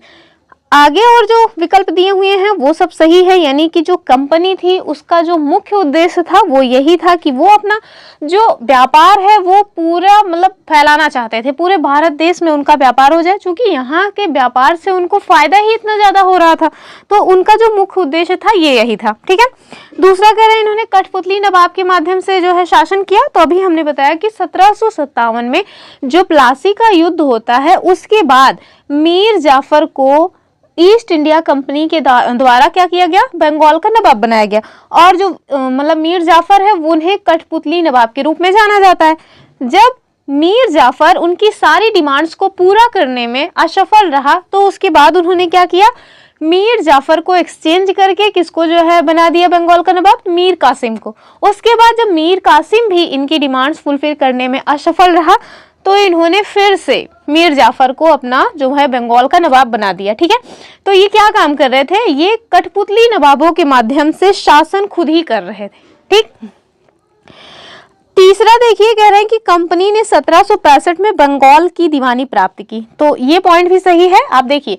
आगे और जो विकल्प दिए हुए हैं वो सब सही है, यानी कि जो कंपनी थी उसका जो मुख्य उद्देश्य था वो यही था कि वो अपना जो व्यापार है वो पूरा मतलब फैलाना चाहते थे, पूरे भारत देश में उनका व्यापार हो जाए, क्योंकि यहाँ के व्यापार से उनको फायदा ही इतना ज्यादा हो रहा था। तो उनका जो मुख्य उद्देश्य था ये यही था। ठीक है, दूसरा कह रहे हैं इन्होंने कठपुतली नवाब के माध्यम से जो है शासन किया। तो अभी हमने बताया कि 1757 में जो प्लासी का युद्ध होता है उसके बाद मीर जाफर को ईस्ट इंडिया कंपनी के द्वारा क्या किया गया, बंगाल का नवाब बनाया गया। और जो मतलब मीर जाफर है वो उन्हें कठपुतली नवाब के रूप में जाना जाता है। जब मीर जाफर उनकी सारी डिमांड्स को पूरा करने में असफल रहा तो उसके बाद उन्होंने क्या किया, मीर जाफर को एक्सचेंज करके किसको जो है बना दिया बंगाल का नवाब, मीर कासिम को। उसके बाद जब मीर कासिम भी इनकी डिमांड्स फुलफिल करने में असफल रहा तो इन्होंने फिर से मीर जाफर को अपना जो है बंगाल का नवाब बना दिया। ठीक है, तो ये क्या काम कर रहे थे, ये कठपुतली नवाबों के माध्यम से शासन खुद ही कर रहे थे। ठीक, तीसरा देखिए कह रहे हैं कि कंपनी ने 1765 में बंगाल की दीवानी प्राप्त की। तो ये पॉइंट भी सही है। आप देखिए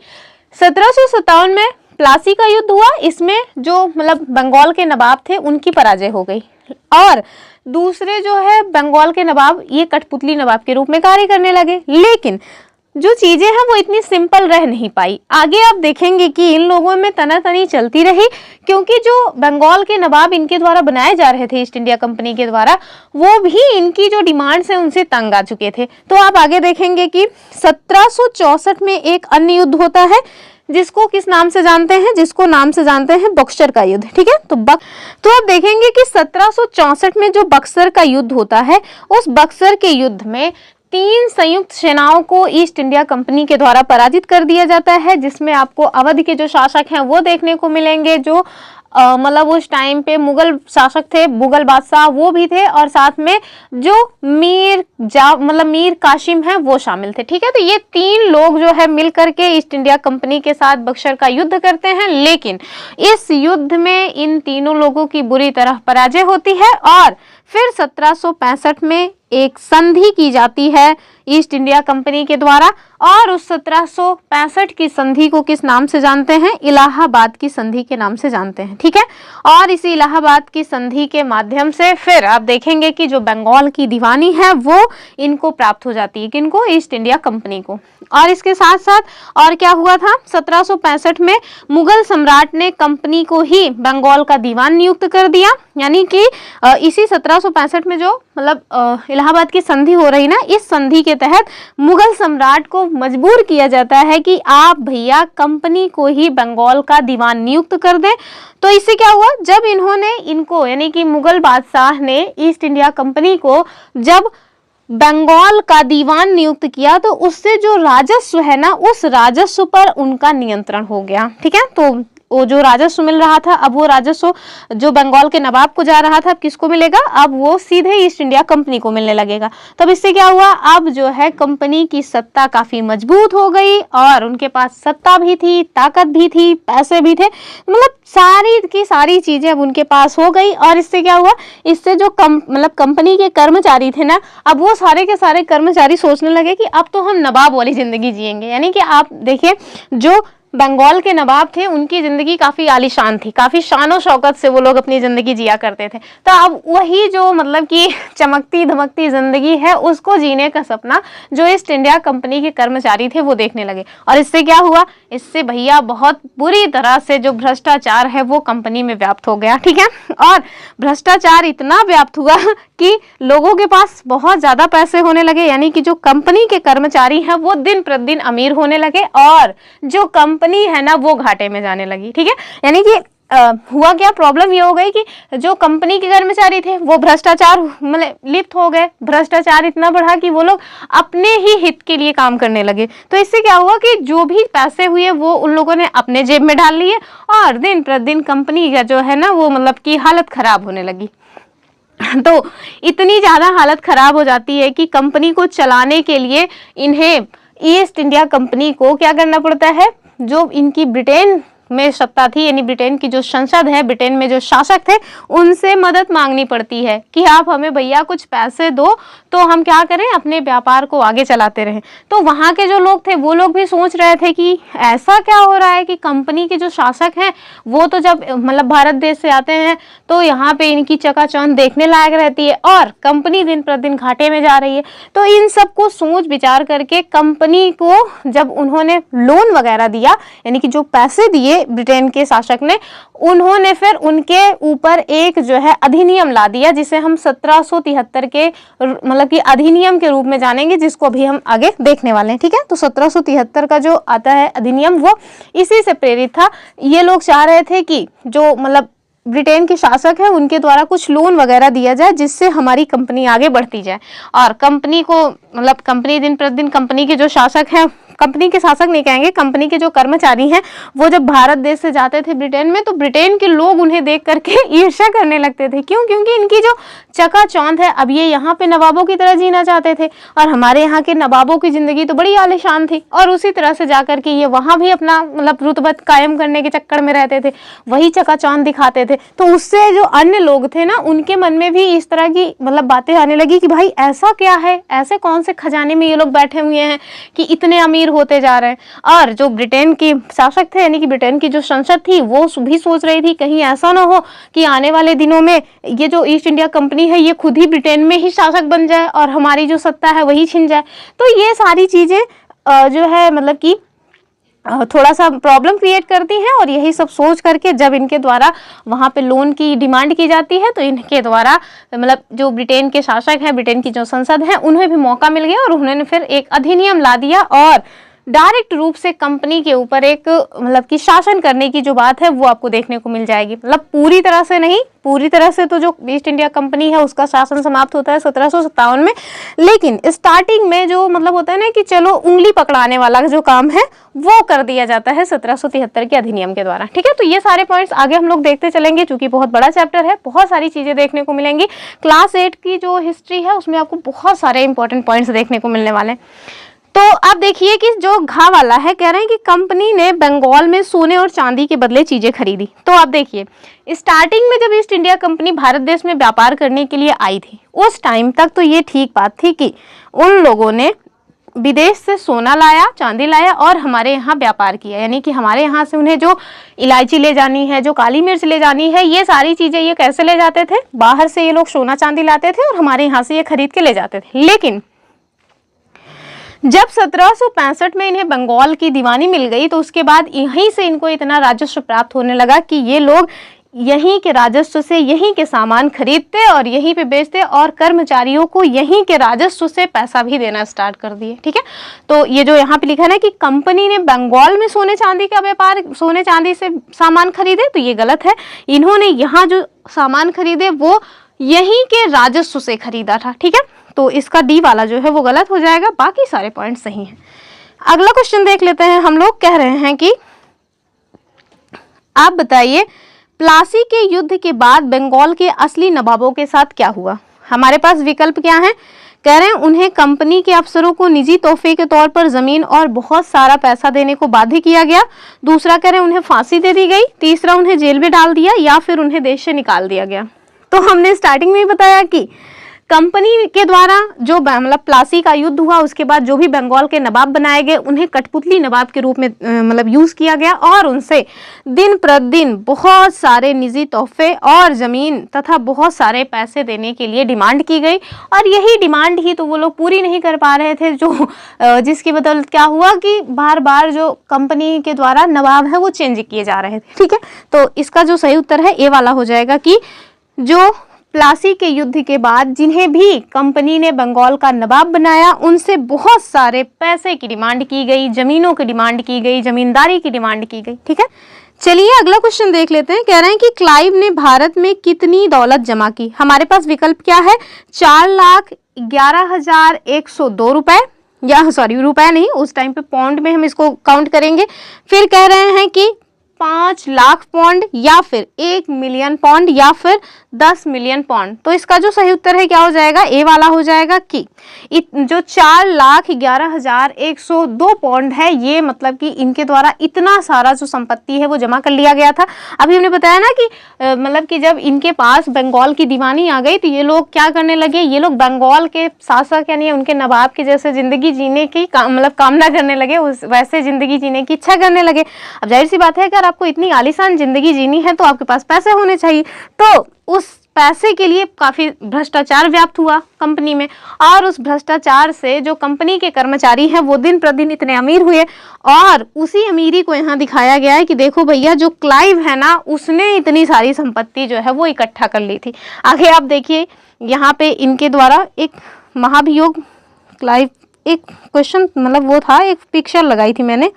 1757 में प्लासी का युद्ध हुआ, इसमें जो मतलब बंगाल के नवाब थे उनकी पराजय हो गई और दूसरे जो है बंगाल के नवाब ये कठपुतली नवाब के रूप में कार्य करने लगे। लेकिन जो चीजें हैं वो इतनी सिंपल रह नहीं पाई। आगे आप देखेंगे कि इन लोगों में तनातनी चलती रही, क्योंकि जो बंगाल के नवाब इनके द्वारा बनाए जा रहे थे ईस्ट इंडिया कंपनी के द्वारा, वो भी इनकी जो डिमांड्स हैं उनसे तंग आ चुके थे। तो आप आगे देखेंगे कि 1764 में एक अन्य युद्ध होता है जिसको किस नाम से जानते हैं, जिसको नाम से जानते हैं बक्सर का युद्ध। ठीक है, तो आप देखेंगे कि 1764 में जो बक्सर का युद्ध होता है, उस बक्सर के युद्ध में 3 संयुक्त सेनाओं को ईस्ट इंडिया कंपनी के द्वारा पराजित कर दिया जाता है, जिसमें आपको अवध के जो शासक हैं वो देखने को मिलेंगे, जो मतलब उस टाइम पे मुगल शासक थे, मुगल बादशाह वो भी थे, और साथ में जो मीर कासिम है वो शामिल थे। ठीक है, तो ये 3 लोग जो है मिलकर के ईस्ट इंडिया कंपनी के साथ बक्सर का युद्ध करते हैं। लेकिन इस युद्ध में इन तीनों लोगों की बुरी तरह पराजय होती है और फिर 1765 में एक संधि की जाती है ईस्ट इंडिया कंपनी के द्वारा, और उस 1765 की संधि को किस नाम से जानते हैं, इलाहाबाद की संधि के नाम से जानते हैं। ठीक है, और इसी इलाहाबाद की संधि के माध्यम से फिर आप देखेंगे कि जो बंगाल की दीवानी है वो इनको प्राप्त हो जाती है, किनको, ईस्ट इंडिया कंपनी को। और इसके साथ साथ और क्या हुआ था, 1765 में मुगल सम्राट ने कंपनी को ही बंगाल का दीवान नियुक्त कर दिया, यानी कि इसी 1765 में जो मतलब इलाहाबाद की संधि हो रही ना, इस संधि के तहत मुगल सम्राट को मजबूर किया जाता है कि आप भैया कंपनी को ही बंगाल का दीवान नियुक्त कर दें। तो इससे क्या हुआ, जब इन्होंने इनको यानी कि मुगल बादशाह ने ईस्ट इंडिया कंपनी को जब बंगाल का दीवान नियुक्त किया तो उससे जो राजस्व है ना, उस राजस्व पर उनका नियंत्रण हो गया। ठीक है, तो वो जो राजस्व मिल रहा था, अब वो राजस्व जो बंगाल के नवाब को जा रहा था, अब किसको मिलेगा, अब वो सीधे ईस्ट इंडिया कंपनी को मिलने लगेगा। तब इससे क्या हुआ, अब जो है कंपनी की सत्ता काफी मजबूत हो गई और उनके पास सत्ता भी थी, ताकत भी थी, पैसे भी थे, मतलब सारी की सारी चीजें अब उनके पास हो गई। और इससे क्या हुआ, इससे जो कंपनी के कर्मचारी थे ना, अब वो सारे के सारे कर्मचारी सोचने लगे कि अब तो हम नवाब वाली जिंदगी जिएंगे। यानी कि आप देखिए जो बंगाल के नवाब थे उनकी जिंदगी काफी आलीशान थी, काफी शानो शौकत से वो लोग अपनी जिंदगी जिया करते थे। तो अब वही जो मतलब कि चमकती धमकती जिंदगी है उसको जीने का सपना जो ईस्ट इंडिया कंपनी के कर्मचारी थे वो देखने लगे। और इससे क्या हुआ, इससे भैया बहुत बुरी तरह से जो भ्रष्टाचार है वो कंपनी में व्याप्त हो गया। ठीक है, और भ्रष्टाचार इतना व्याप्त हुआ कि लोगों के पास बहुत ज्यादा पैसे होने लगे, यानी कि जो कंपनी के कर्मचारी हैं वो दिन प्रतिदिन अमीर होने लगे और जो कंपनी है ना वो घाटे में जाने लगी। ठीक है, यानी कि हुआ क्या, प्रॉब्लम ये हो गई कि जो कंपनी के कर्मचारी थे वो भ्रष्टाचार मतलब लिप्त हो गए, भ्रष्टाचार इतना बढ़ा कि वो लोग अपने ही हित के लिए काम करने लगे। तो इससे क्या हुआ कि जो भी पैसे हुए वो उन लोगों ने अपने जेब में डाल लिए और दिन प्रतिदिन कंपनी का जो है ना वो मतलब कि हालत खराब होने लगी। तो इतनी ज्यादा हालत खराब हो जाती है कि कंपनी को चलाने के लिए इन्हें ईस्ट इंडिया कंपनी को क्या करना पड़ता है, जो इनकी ब्रिटेन में सत्ता थी, यानी ब्रिटेन की जो संसद है, ब्रिटेन में जो शासक थे, उनसे मदद मांगनी पड़ती है कि आप हमें भैया कुछ पैसे दो तो हम क्या करें, अपने व्यापार को आगे चलाते रहें। तो वहाँ के जो लोग थे वो लोग भी सोच रहे थे कि ऐसा क्या हो रहा है कि कंपनी के जो शासक हैं वो तो जब मतलब भारत देश से आते हैं तो यहाँ पे इनकी चकाचौंध देखने लायक रहती है और कंपनी दिन प्रतिदिन घाटे में जा रही है। तो इन सब को सोच विचार करके कंपनी को जब उन्होंने लोन वगैरह दिया, यानी कि जो पैसे दिए ब्रिटेन के शासक ने, उन्होंने फिर उनके ऊपर एक जो है अधिनियम ला दिया जिसे हम 1773 के मतलब कि अधिनियम के रूप में जानेंगे, जिसको अभी हम आगे देखने वाले हैं। ठीक है, तो 1773 का जो आता है अधिनियम वो इसी से प्रेरित था। ये लोग चाह रहे थे कि जो मतलब ब्रिटेन के शासक है उनके द्वारा कुछ लोन वगैरह दिया जाए जिससे हमारी कंपनी आगे बढ़ती जाए और कंपनी को मतलब कंपनी दिन प्रतिदिन कंपनी के जो शासक हैं, कंपनी के शासक नहीं कहेंगे, कंपनी के जो कर्मचारी हैं, वो जब भारत देश से जाते थे ब्रिटेन में तो ब्रिटेन के लोग उन्हें देख करके ईर्ष्या करने लगते थे। क्यों? क्योंकि इनकी जो चकाचौंध है, अब ये यहाँ पे नवाबों की तरह जीना चाहते थे और हमारे यहाँ के नवाबों की जिंदगी तो बड़ी आलीशान थी और उसी तरह से जाकर के ये वहाँ भी अपना मतलब रुतबत कायम करने के चक्कर में रहते थे, वही चकाचौंध दिखाते थे। तो उससे जो अन्य लोग थे ना, उनके मन में भी इस तरह की मतलब बातें आने लगी कि भाई ऐसा क्या है, ऐसे कौन से खजाने में ये लोग बैठे हुए हैं कि इतने अमीर होते जा रहे हैं। और जो ब्रिटेन के शासक थे, यानी कि ब्रिटेन की जो संसद थी, वो भी सोच रही थी कहीं ऐसा ना हो कि आने वाले दिनों में ये जो ईस्ट इंडिया कंपनी है ये खुद ही ब्रिटेन में ही शासक बन जाए और हमारी जो सत्ता है वही छिन जाए। तो ये सारी चीजें जो है मतलब कि थोड़ा सा प्रॉब्लम क्रिएट करती हैं और यही सब सोच करके जब इनके द्वारा वहाँ पे लोन की डिमांड की जाती है तो इनके द्वारा मतलब जो ब्रिटेन के शासक हैं, ब्रिटेन की जो संसद है, उन्हें भी मौका मिल गया और उन्होंने फिर एक अधिनियम ला दिया और डायरेक्ट रूप से कंपनी के ऊपर एक मतलब कि शासन करने की जो बात है वो आपको देखने को मिल जाएगी। मतलब पूरी तरह से नहीं, पूरी तरह से तो जो ईस्ट इंडिया कंपनी है उसका शासन समाप्त होता है 1757 में, लेकिन स्टार्टिंग में जो मतलब होता है ना कि चलो उंगली पकड़ाने वाला जो काम है वो कर दिया जाता है 1773 के अधिनियम के द्वारा। ठीक है, तो ये सारे पॉइंट्स आगे हम लोग देखते चलेंगे क्योंकि बहुत बड़ा चैप्टर है, बहुत सारी चीजें देखने को मिलेंगी। क्लास 8 की जो हिस्ट्री है उसमें आपको बहुत सारे इंपॉर्टेंट पॉइंट्स देखने को मिलने वाले हैं। तो आप देखिए कि जो घा वाला है कह रहे हैं कि कंपनी ने बंगाल में सोने और चांदी के बदले चीजें खरीदी। तो आप देखिए स्टार्टिंग में जब ईस्ट इंडिया कंपनी भारत देश में व्यापार करने के लिए आई थी उस टाइम तक तो ये ठीक बात थी कि उन लोगों ने विदेश से सोना लाया, चांदी लाया और हमारे यहाँ व्यापार किया, यानी कि हमारे यहाँ से उन्हें जो इलायची ले जानी है, जो काली मिर्च ले जानी है, ये सारी चीजें ये कैसे ले जाते थे, बाहर से ये लोग सोना चांदी लाते थे और हमारे यहाँ से ये खरीद के ले जाते थे। लेकिन जब 1765 में इन्हें बंगाल की दीवानी मिल गई तो उसके बाद यहीं से इनको इतना राजस्व प्राप्त होने लगा कि ये लोग यहीं के राजस्व से यहीं के सामान खरीदते और यहीं पे बेचते और कर्मचारियों को यहीं के राजस्व से पैसा भी देना स्टार्ट कर दिए। ठीक है, तो ये जो यहाँ पे लिखा है ना कि कंपनी ने बंगाल में सोने चांदी का व्यापार, सोने चांदी से सामान खरीदे, तो ये गलत है। इन्होंने यहाँ जो सामान खरीदे वो यहीं के राजस्व से खरीदा था। ठीक है, तो इसका डी वाला जो है वो गलत हो जाएगा, बाकी सारे पॉइंट सही हैं। अगला क्वेश्चन देख लेते हैं। हम लोग कह रहे हैं कि आप बताइए प्लासी के युद्ध के बाद बंगाल के असली नवाबों के साथ क्या हुआ। हमारे पास विकल्प क्या है, कह रहे हैं उन्हें कंपनी के अफसरों को निजी तोहफे के तौर पर जमीन और बहुत सारा पैसा देने को बाध्य किया गया। दूसरा कह रहे हैं उन्हें फांसी दे दी गई। तीसरा उन्हें जेल में डाल दिया या फिर उन्हें देश से निकाल दिया गया। तो हमने स्टार्टिंग में ही बताया कि कंपनी के द्वारा जो मतलब प्लासी का युद्ध हुआ उसके बाद जो भी बंगाल के नवाब बनाए गए उन्हें कठपुतली नवाब के रूप में मतलब यूज किया गया और उनसे दिन प्रतिदिन बहुत सारे निजी तोहफे और जमीन तथा बहुत सारे पैसे देने के लिए डिमांड की गई और यही डिमांड ही तो वो लोग पूरी नहीं कर पा रहे थे, जो जिसकी बदौलत क्या हुआ कि बार बार जो कंपनी के द्वारा नवाब है वो चेंज किए जा रहे थे। ठीक है, तो इसका जो सही उत्तर है ए वाला हो जाएगा कि जो प्लासी के युद्ध के बाद जिन्हें भी कंपनी ने बंगाल का नवाब बनाया उनसे बहुत सारे पैसे की डिमांड की गई, जमीनों की डिमांड की गई, जमींदारी की डिमांड की गई। ठीक है, चलिए अगला क्वेश्चन देख लेते हैं। कह रहे हैं कि क्लाइव ने भारत में कितनी दौलत जमा की। हमारे पास विकल्प क्या है, 4,11,102 रुपए, या सॉरी रुपए नहीं, उस टाइम पे पाउंड में हम इसको काउंट करेंगे। फिर कह रहे हैं कि 5 लाख पौंड या फिर 1 मिलियन पौंड या फिर 10 मिलियन पौंड। तो इसका जो सही उत्तर है क्या हो जाएगा, ए वाला हो जाएगा कि जो 4,11,102 पौंड है, ये मतलब कि इनके द्वारा इतना सारा जो संपत्ति है वो जमा कर लिया गया था। अभी हमने बताया ना कि मतलब कि जब इनके पास बंगाल की दीवानी आ गई तो ये लोग क्या करने लगे, ये लोग बंगाल के शासक यानी उनके नवाब के जैसे जिंदगी जीने की मतलब कामना करने लगे, उस वैसे जिंदगी जीने की इच्छा करने लगे। अब जाहिर सी बात है अगर आपको इतनी आलीशान जिंदगी जीनी है तो आपके पास पैसे होने चाहिए। तो उस पैसे के लिए काफी भ्रष्टाचार व्याप्त हुआ कंपनी में, और उस भ्रष्टाचार से जो कंपनी के कर्मचारी हैं वो दिन प्रतिदिन इतने अमीर हुए, और उसी अमीरी को यहाँ दिखाया गया है कि देखो भैया जो क्लाइव है ना, उसने इतनी सारी संपत्ति जो है वो इकट्ठा कर ली थी। आगे आप देखिए यहाँ पे इनके द्वारा एक महाभियोग क्लाइव, एक क्वेश्चन मतलब वो था, एक पिक्चर लगाई थी मैंने,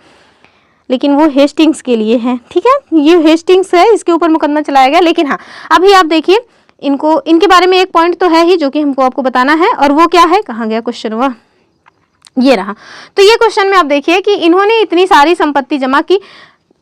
लेकिन वो हेस्टिंग्स के लिए है, ठीक है, ये हेस्टिंग्स है, इसके ऊपर मुकदमा चलाया गया। लेकिन हाँ अभी आप देखिए इनको, इनके बारे में एक पॉइंट तो है ही जो कि हमको आपको बताना है, और वो क्या है, कहाँ गया क्वेश्चन हुआ, ये रहा। तो ये क्वेश्चन में आप देखिए कि इन्होंने इतनी सारी संपत्ति जमा की।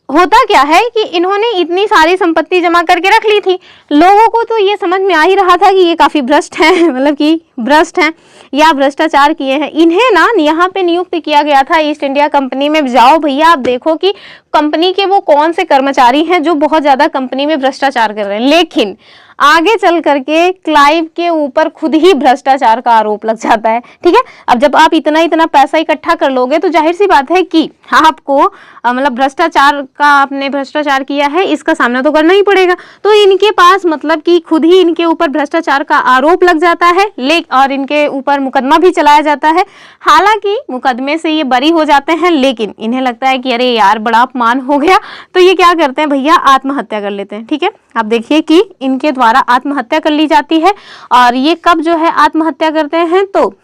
होता क्या है कि इन्होंने इतनी सारी संपत्ति जमा करके रख ली थी, लोगों को तो ये समझ में आ ही रहा था कि ये काफी भ्रष्ट हैं, मतलब कि भ्रष्ट हैं या भ्रष्टाचार किए हैं। इन्हें ना यहाँ पे नियुक्त किया गया था ईस्ट इंडिया कंपनी में। जाओ भैया आप देखो कि कंपनी के वो कौन से कर्मचारी हैं जो बहुत ज्यादा कंपनी में भ्रष्टाचार कर रहे हैं, लेकिन आगे चल करके क्लाइव के ऊपर खुद ही भ्रष्टाचार का आरोप लग जाता है, ठीक है। अब जब आप इतना पैसा इकट्ठा कर लोगे तो जाहिर सी बात है कि आपको मतलब भ्रष्टाचार का, आपने भ्रष्टाचार किया है इसका सामना तो करना ही पड़ेगा। तो इनके पास मतलब कि खुद ही इनके ऊपर भ्रष्टाचार का आरोप लग जाता है, और इनके ऊपर मुकदमा भी चलाया जाता है। हालांकि मुकदमे से ये बरी हो जाते हैं, लेकिन इन्हें लगता है कि अरे यार बड़ा अपमान हो गया, तो ये क्या करते हैं भैया, आत्महत्या कर लेते हैं, ठीक है। आप देखिए कि इनके द्वारा आत्महत्या कर ली जाती है, और ये कब जो है आत्महत्या करते हैं, तो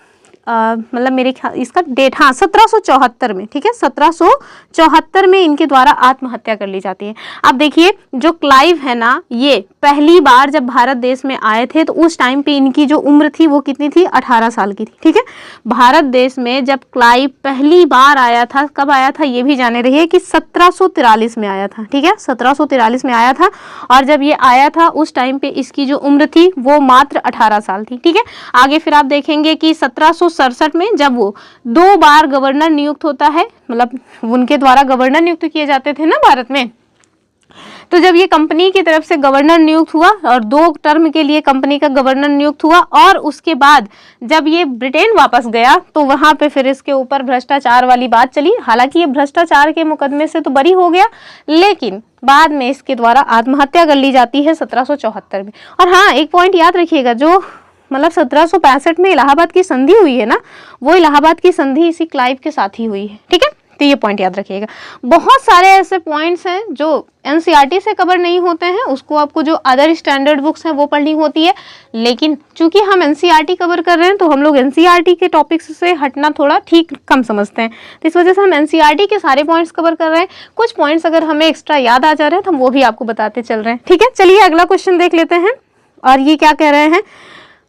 मतलब मेरे ख्याल इसका डेट, हाँ 1774 में, ठीक है, 1774 में इनके द्वारा आत्महत्या कर ली जाती है। अब देखिए जो क्लाइव है ना, ये पहली बार जब भारत देश में आए थे तो उस टाइम पे इनकी जो उम्र थी वो कितनी थी, 18 साल की थी, ठीक है। भारत देश में जब क्लाइव पहली बार आया था, कब आया था ये भी जाने रहिए कि 1743 में आया था, ठीक है, 1743 में आया था, और जब ये आया था उस टाइम पे इसकी जो उम्र थी वो मात्र 18 साल थी, ठीक है। आगे फिर आप देखेंगे कि 1767 में जब वो 2 बार गवर्नर नियुक्त होता है, मतलब उनके द्वारा गवर्नर नियुक्त किए जाते थे ना भारत में, तो जब ये कंपनी की तरफ से गवर्नर नियुक्त हुआ और 2 टर्म के लिए कंपनी का गवर्नर नियुक्त हुआ, और उसके बाद जब ये ब्रिटेन वापस गया तो वहां पे फिर इसके ऊपर भ्रष्टाचार वाली बात चली। हालांकि ये भ्रष्टाचार के मुकदमे से तो बरी हो गया, लेकिन बाद में इसके द्वारा आत्महत्या कर ली जाती है 1774 में। और हाँ एक पॉइंट याद रखिएगा, जो मतलब 1765 में इलाहाबाद की संधि हुई है ना, वो इलाहाबाद की संधि इसी क्लाइव के साथ ही हुई है, ठीक है। तो ये पॉइंट याद रखिएगा। बहुत सारे ऐसे पॉइंट्स हैं जो एनसीईआरटी से कवर नहीं होते हैं, उसको आपको जो अदर स्टैंडर्ड बुक्स हैं वो पढ़नी होती है, लेकिन चूंकि हम एनसीईआरटी कवर कर रहे हैं तो हम लोग एनसीईआरटी के टॉपिक्स से हटना थोड़ा ठीक कम समझते हैं, तो इस वजह से हम एनसीईआरटी के सारे पॉइंट्स कवर कर रहे हैं। कुछ पॉइंट्स अगर हमें एक्स्ट्रा याद आ जा रहे हैं तो हम वो भी आपको बताते चल रहे हैं, ठीक है। चलिए अगला क्वेश्चन देख लेते हैं, और ये क्या कह रहे हैं,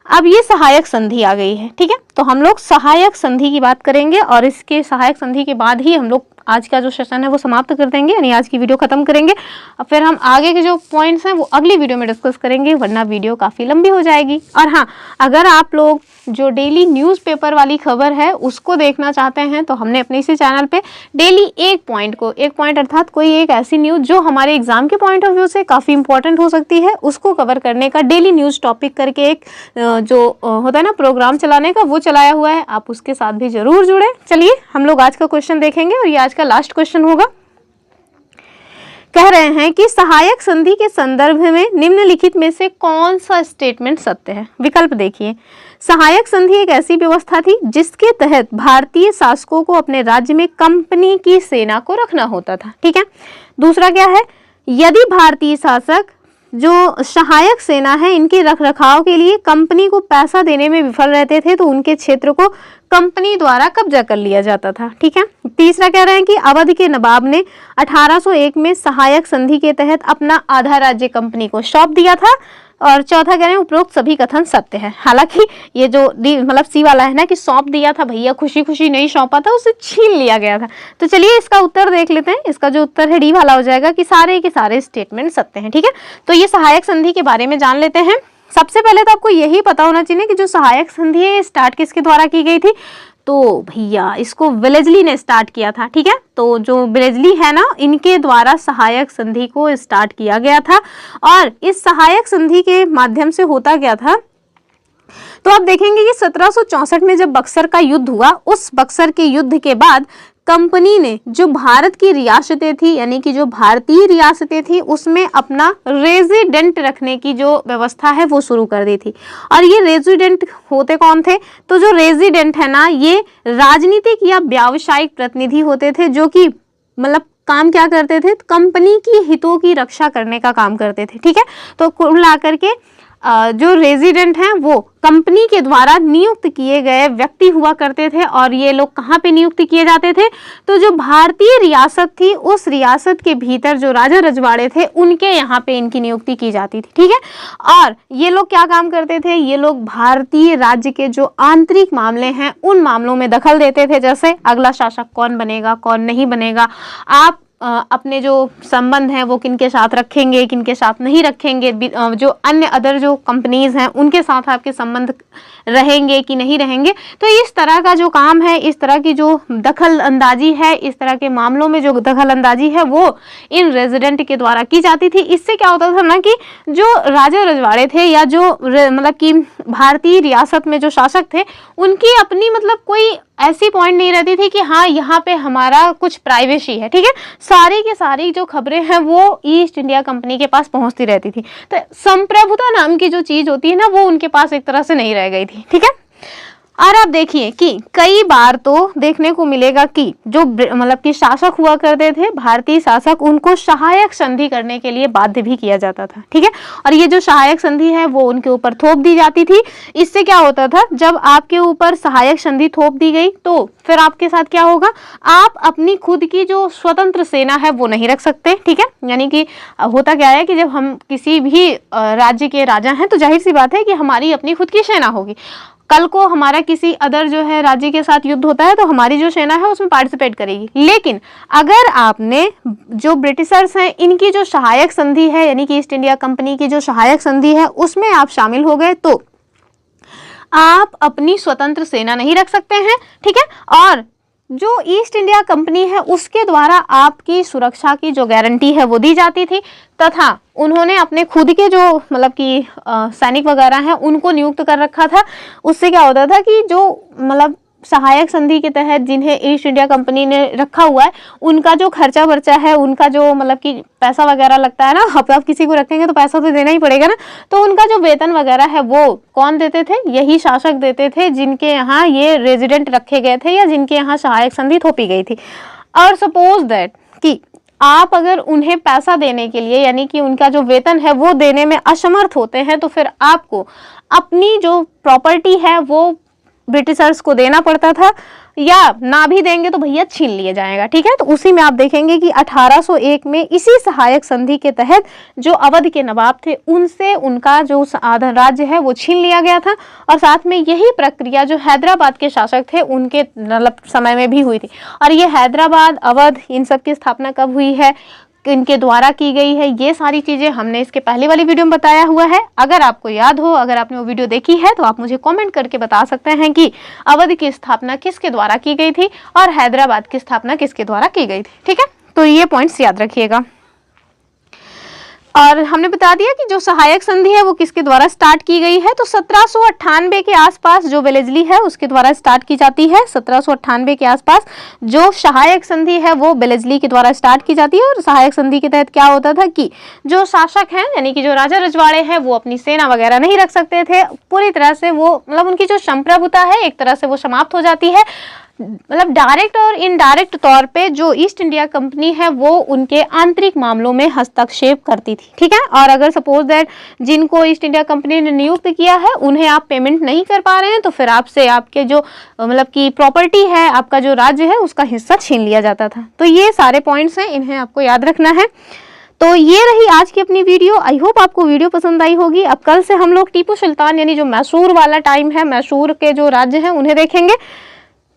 अब ये सहायक संधि आ गई है, ठीक है। तो हम लोग सहायक संधि की बात करेंगे, और इसके सहायक संधि के बाद ही हम लोग आज का जो सेशन है वो समाप्त कर देंगे, यानी आज की वीडियो खत्म करेंगे। अब फिर हम आगे के जो पॉइंट्स हैं वो अगली वीडियो में डिस्कस करेंगे, वरना वीडियो काफ़ी लंबी हो जाएगी। और हाँ, अगर आप लोग जो डेली न्यूज़पेपर वाली खबर है उसको देखना चाहते हैं तो हमने अपने इसी चैनल पे डेली एक पॉइंट अर्थात कोई एक ऐसी न्यूज़ जो हमारे एग्जाम के पॉइंट ऑफ व्यू से काफ़ी इंपॉर्टेंट हो सकती है, उसको कवर करने का डेली न्यूज़ टॉपिक करके एक जो होता है ना प्रोग्राम चलाने का, वो चलाया हुआ है। आप उसके साथ भी जरूर जुड़े। चलिए हम लोग आज का क्वेश्चन देखेंगे, और ये आज का लास्ट क्वेश्चन होगा। कह रहे हैं कि सहायक संधि के संदर्भ में निम्नलिखित में से कौन सा स्टेटमेंट सत्य है। विकल्प देखिए, सहायक संधि एक ऐसी व्यवस्था थी जिसके तहत भारतीय शासकों को अपने राज्य में कंपनी की सेना को रखना होता था, ठीक है। दूसरा क्या है, यदि भारतीय शासक जो सहायक सेना है इनके रखरखाव के लिए कंपनी को पैसा देने में विफल रहते थे तो उनके क्षेत्र को कंपनी द्वारा कब्जा कर लिया जाता था, ठीक है। तीसरा कह रहे हैं कि अवध के नवाब ने 1801 में सहायक संधि के तहत अपना आधा राज्य कंपनी को सौंप दिया था। और चौथा कह रहे हैं उपरोक्त सभी कथन सत्य है। हालांकि ये जो मतलब सी वाला है ना कि सौंप दिया था भैया, खुशी खुशी नहीं सौंपा था, उसे छीन लिया गया था। तो चलिए इसका उत्तर देख लेते हैं। इसका जो उत्तर है डी वाला हो जाएगा कि सारे के सारे स्टेटमेंट सत्य हैं। ठीक है, तो ये सहायक संधि के बारे में जान लेते हैं। सबसे पहले तो आपको यही पता होना चाहिए कि जो सहायक संधि है स्टार्ट किसके द्वारा की गई थी, तो भैया इसको वेलेस्ली ने स्टार्ट किया था। ठीक है, तो जो वेलेस्ली है ना, इनके द्वारा सहायक संधि को स्टार्ट किया गया था। और इस सहायक संधि के माध्यम से होता क्या था, तो आप देखेंगे कि 1764 में जब बक्सर का युद्ध हुआ, उस बक्सर के युद्ध के बाद कंपनी ने जो भारत की रियासतें थी, यानी कि जो भारतीय रियासतें थी, उसमें अपना रेजिडेंट रखने की जो व्यवस्था है वो शुरू कर दी थी। और ये रेजिडेंट होते कौन थे, तो जो रेजिडेंट है ना, ये राजनीतिक या व्यावसायिक प्रतिनिधि होते थे, जो कि मतलब काम क्या करते थे, कंपनी की हितों की रक्षा करने का काम करते थे। ठीक है, तो कुल मिलाकर के जो रेजिडेंट हैं वो कंपनी के द्वारा नियुक्त किए गए व्यक्ति हुआ करते थे। और ये लोग कहाँ पे नियुक्त किए जाते थे, तो जो भारतीय रियासत थी उस रियासत के भीतर जो राजा रजवाड़े थे उनके यहाँ पे इनकी नियुक्ति की जाती थी। ठीक है, और ये लोग क्या काम करते थे, ये लोग भारतीय राज्य के जो आंतरिक मामले हैं उन मामलों में दखल देते थे। जैसे अगला शासक कौन बनेगा, कौन नहीं बनेगा, आप अपने जो संबंध हैं वो किनके साथ रखेंगे, किनके साथ नहीं रखेंगे, जो अन्य अदर जो कंपनीज हैं उनके साथ आपके संबंध रहेंगे कि नहीं रहेंगे। तो इस तरह का जो काम है, इस तरह की जो दखल अंदाजी है, इस तरह के मामलों में जो दखल अंदाजी है वो इन रेजिडेंट के द्वारा की जाती थी। इससे क्या होता था ना कि जो राजा रजवाड़े थे या जो मतलब कि भारतीय रियासत में जो शासक थे, उनकी अपनी मतलब कोई ऐसी पॉइंट नहीं रहती थी कि हाँ यहाँ पे हमारा कुछ प्राइवेसी है। ठीक है, सारी की सारी जो खबरें हैं वो ईस्ट इंडिया कंपनी के पास पहुंचती रहती थी। तो संप्रभुता नाम की जो चीज होती है ना, वो उनके पास एक तरह से नहीं रह गई थी। ठीक है, और आप देखिए कि कई बार तो देखने को मिलेगा कि जो मतलब कि शासक हुआ करते थे, भारतीय शासक, उनको सहायक संधि करने के लिए बाध्य भी किया जाता था। ठीक है, और ये जो सहायक संधि है वो उनके ऊपर थोप दी जाती थी। इससे क्या होता था, जब आपके ऊपर सहायक संधि थोप दी गई तो फिर आपके साथ क्या होगा, आप अपनी खुद की जो स्वतंत्र सेना है वो नहीं रख सकते। ठीक है, यानी कि होता क्या है कि जब हम किसी भी राज्य के राजा हैं तो जाहिर सी बात है कि हमारी अपनी खुद की सेना होगी। कल को हमारा किसी अदर जो है राज्य के साथ युद्ध होता है तो हमारी जो सेना है उसमें पार्टिसिपेट करेगी। लेकिन अगर आपने जो ब्रिटिशर्स हैं इनकी जो सहायक संधि है, यानी कि ईस्ट इंडिया कंपनी की जो सहायक संधि है, उसमें आप शामिल हो गए तो आप अपनी स्वतंत्र सेना नहीं रख सकते हैं। ठीक है, और जो ईस्ट इंडिया कंपनी है उसके द्वारा आपकी सुरक्षा की जो गारंटी है वो दी जाती थी, तथा उन्होंने अपने खुद के जो मतलब कि सैनिक वगैरह हैं उनको नियुक्त कर रखा था। उससे क्या होता था कि जो मतलब सहायक संधि के तहत जिन्हें ईस्ट इंडिया कंपनी ने रखा हुआ है, उनका जो खर्चा वर्चा है, उनका जो मतलब कि पैसा वगैरह लगता है ना, आप किसी को रखेंगे तो पैसा तो देना ही पड़ेगा ना, तो उनका जो वेतन वगैरह है वो कौन देते थे, यही शासक देते थे जिनके यहाँ ये रेजिडेंट रखे गए थे या जिनके यहाँ सहायक संधि थोपी गई थी। और सपोज दैट कि आप अगर उन्हें पैसा देने के लिए, यानी कि उनका जो वेतन है वो देने में असमर्थ होते हैं, तो फिर आपको अपनी जो प्रॉपर्टी है वो ब्रिटिशर्स को देना पड़ता था, या ना भी देंगे तो भैया छीन लिया जाएगा। ठीक है, तो उसी में आप देखेंगे कि 1801 में इसी सहायक संधि के तहत जो अवध के नवाब थे उनसे उनका जो आधा राज्य है वो छीन लिया गया था। और साथ में यही प्रक्रिया जो हैदराबाद के शासक थे उनके मतलब समय में भी हुई थी। और ये हैदराबाद, अवध, इन सब की स्थापना कब हुई है, इनके द्वारा की गई है, ये सारी चीजें हमने इसके पहले वाली वीडियो में बताया हुआ है। अगर आपको याद हो, अगर आपने वो वीडियो देखी है तो आप मुझे कमेंट करके बता सकते हैं कि अवध की स्थापना किसके द्वारा की गई थी और हैदराबाद की स्थापना किसके द्वारा की गई थी। ठीक है, तो ये पॉइंट्स याद रखिएगा। और हमने बता दिया कि जो सहायक संधि है वो किसके द्वारा स्टार्ट की गई है, तो 1798 के आसपास जो वेलेस्ली है उसके द्वारा स्टार्ट की जाती है। 1798 के आसपास जो सहायक संधि है वो वेलेस्ली के द्वारा स्टार्ट की जाती है। और सहायक संधि के तहत क्या होता था कि जो शासक हैं, यानी कि जो राजा रजवाड़े हैं, वो अपनी सेना वगैरह नहीं रख सकते थे। पूरी तरह से वो मतलब उनकी जो संप्रभुता है एक तरह से वो समाप्त हो जाती है। मतलब डायरेक्ट और इनडायरेक्ट तौर पे जो ईस्ट इंडिया कंपनी है वो उनके आंतरिक मामलों में हस्तक्षेप करती थी। ठीक है, और अगर सपोज दैट जिनको ईस्ट इंडिया कंपनी ने नियुक्त किया है उन्हें आप पेमेंट नहीं कर पा रहे हैं तो फिर आपसे आपके जो मतलब की प्रॉपर्टी है, आपका जो राज्य है, उसका हिस्सा छीन लिया जाता था। तो ये सारे पॉइंट्स हैं, इन्हें आपको याद रखना है। तो तो ये रही आज की अपनी वीडियो। आई होप आपको वीडियो पसंद आई होगी। अब कल से हम लोग टीपू सुल्तान यानी जो मैसूर वाला टाइम है, मैसूर के जो राज्य हैं उन्हें देखेंगे।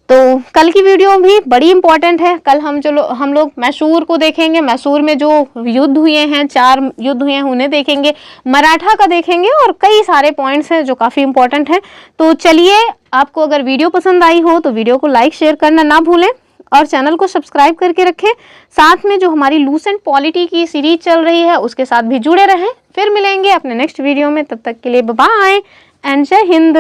तो कल की वीडियो भी बड़ी इंपॉर्टेंट है। कल हम लोग मैसूर को देखेंगे, मैसूर में जो युद्ध हुए हैं, 4 युद्ध हुए हैं उन्हें देखेंगे, मराठा का देखेंगे और कई सारे पॉइंट्स हैं जो काफ़ी इंपॉर्टेंट हैं। तो चलिए, आपको अगर वीडियो पसंद आई हो तो वीडियो को लाइक शेयर करना ना भूलें और चैनल को सब्सक्राइब करके रखें। साथ में जो हमारी लूसेंट पॉलिटी की सीरीज चल रही है उसके साथ भी जुड़े रहें। फिर मिलेंगे अपने नेक्स्ट वीडियो में, तब तक के लिए बाय बाय एंड जय हिंद।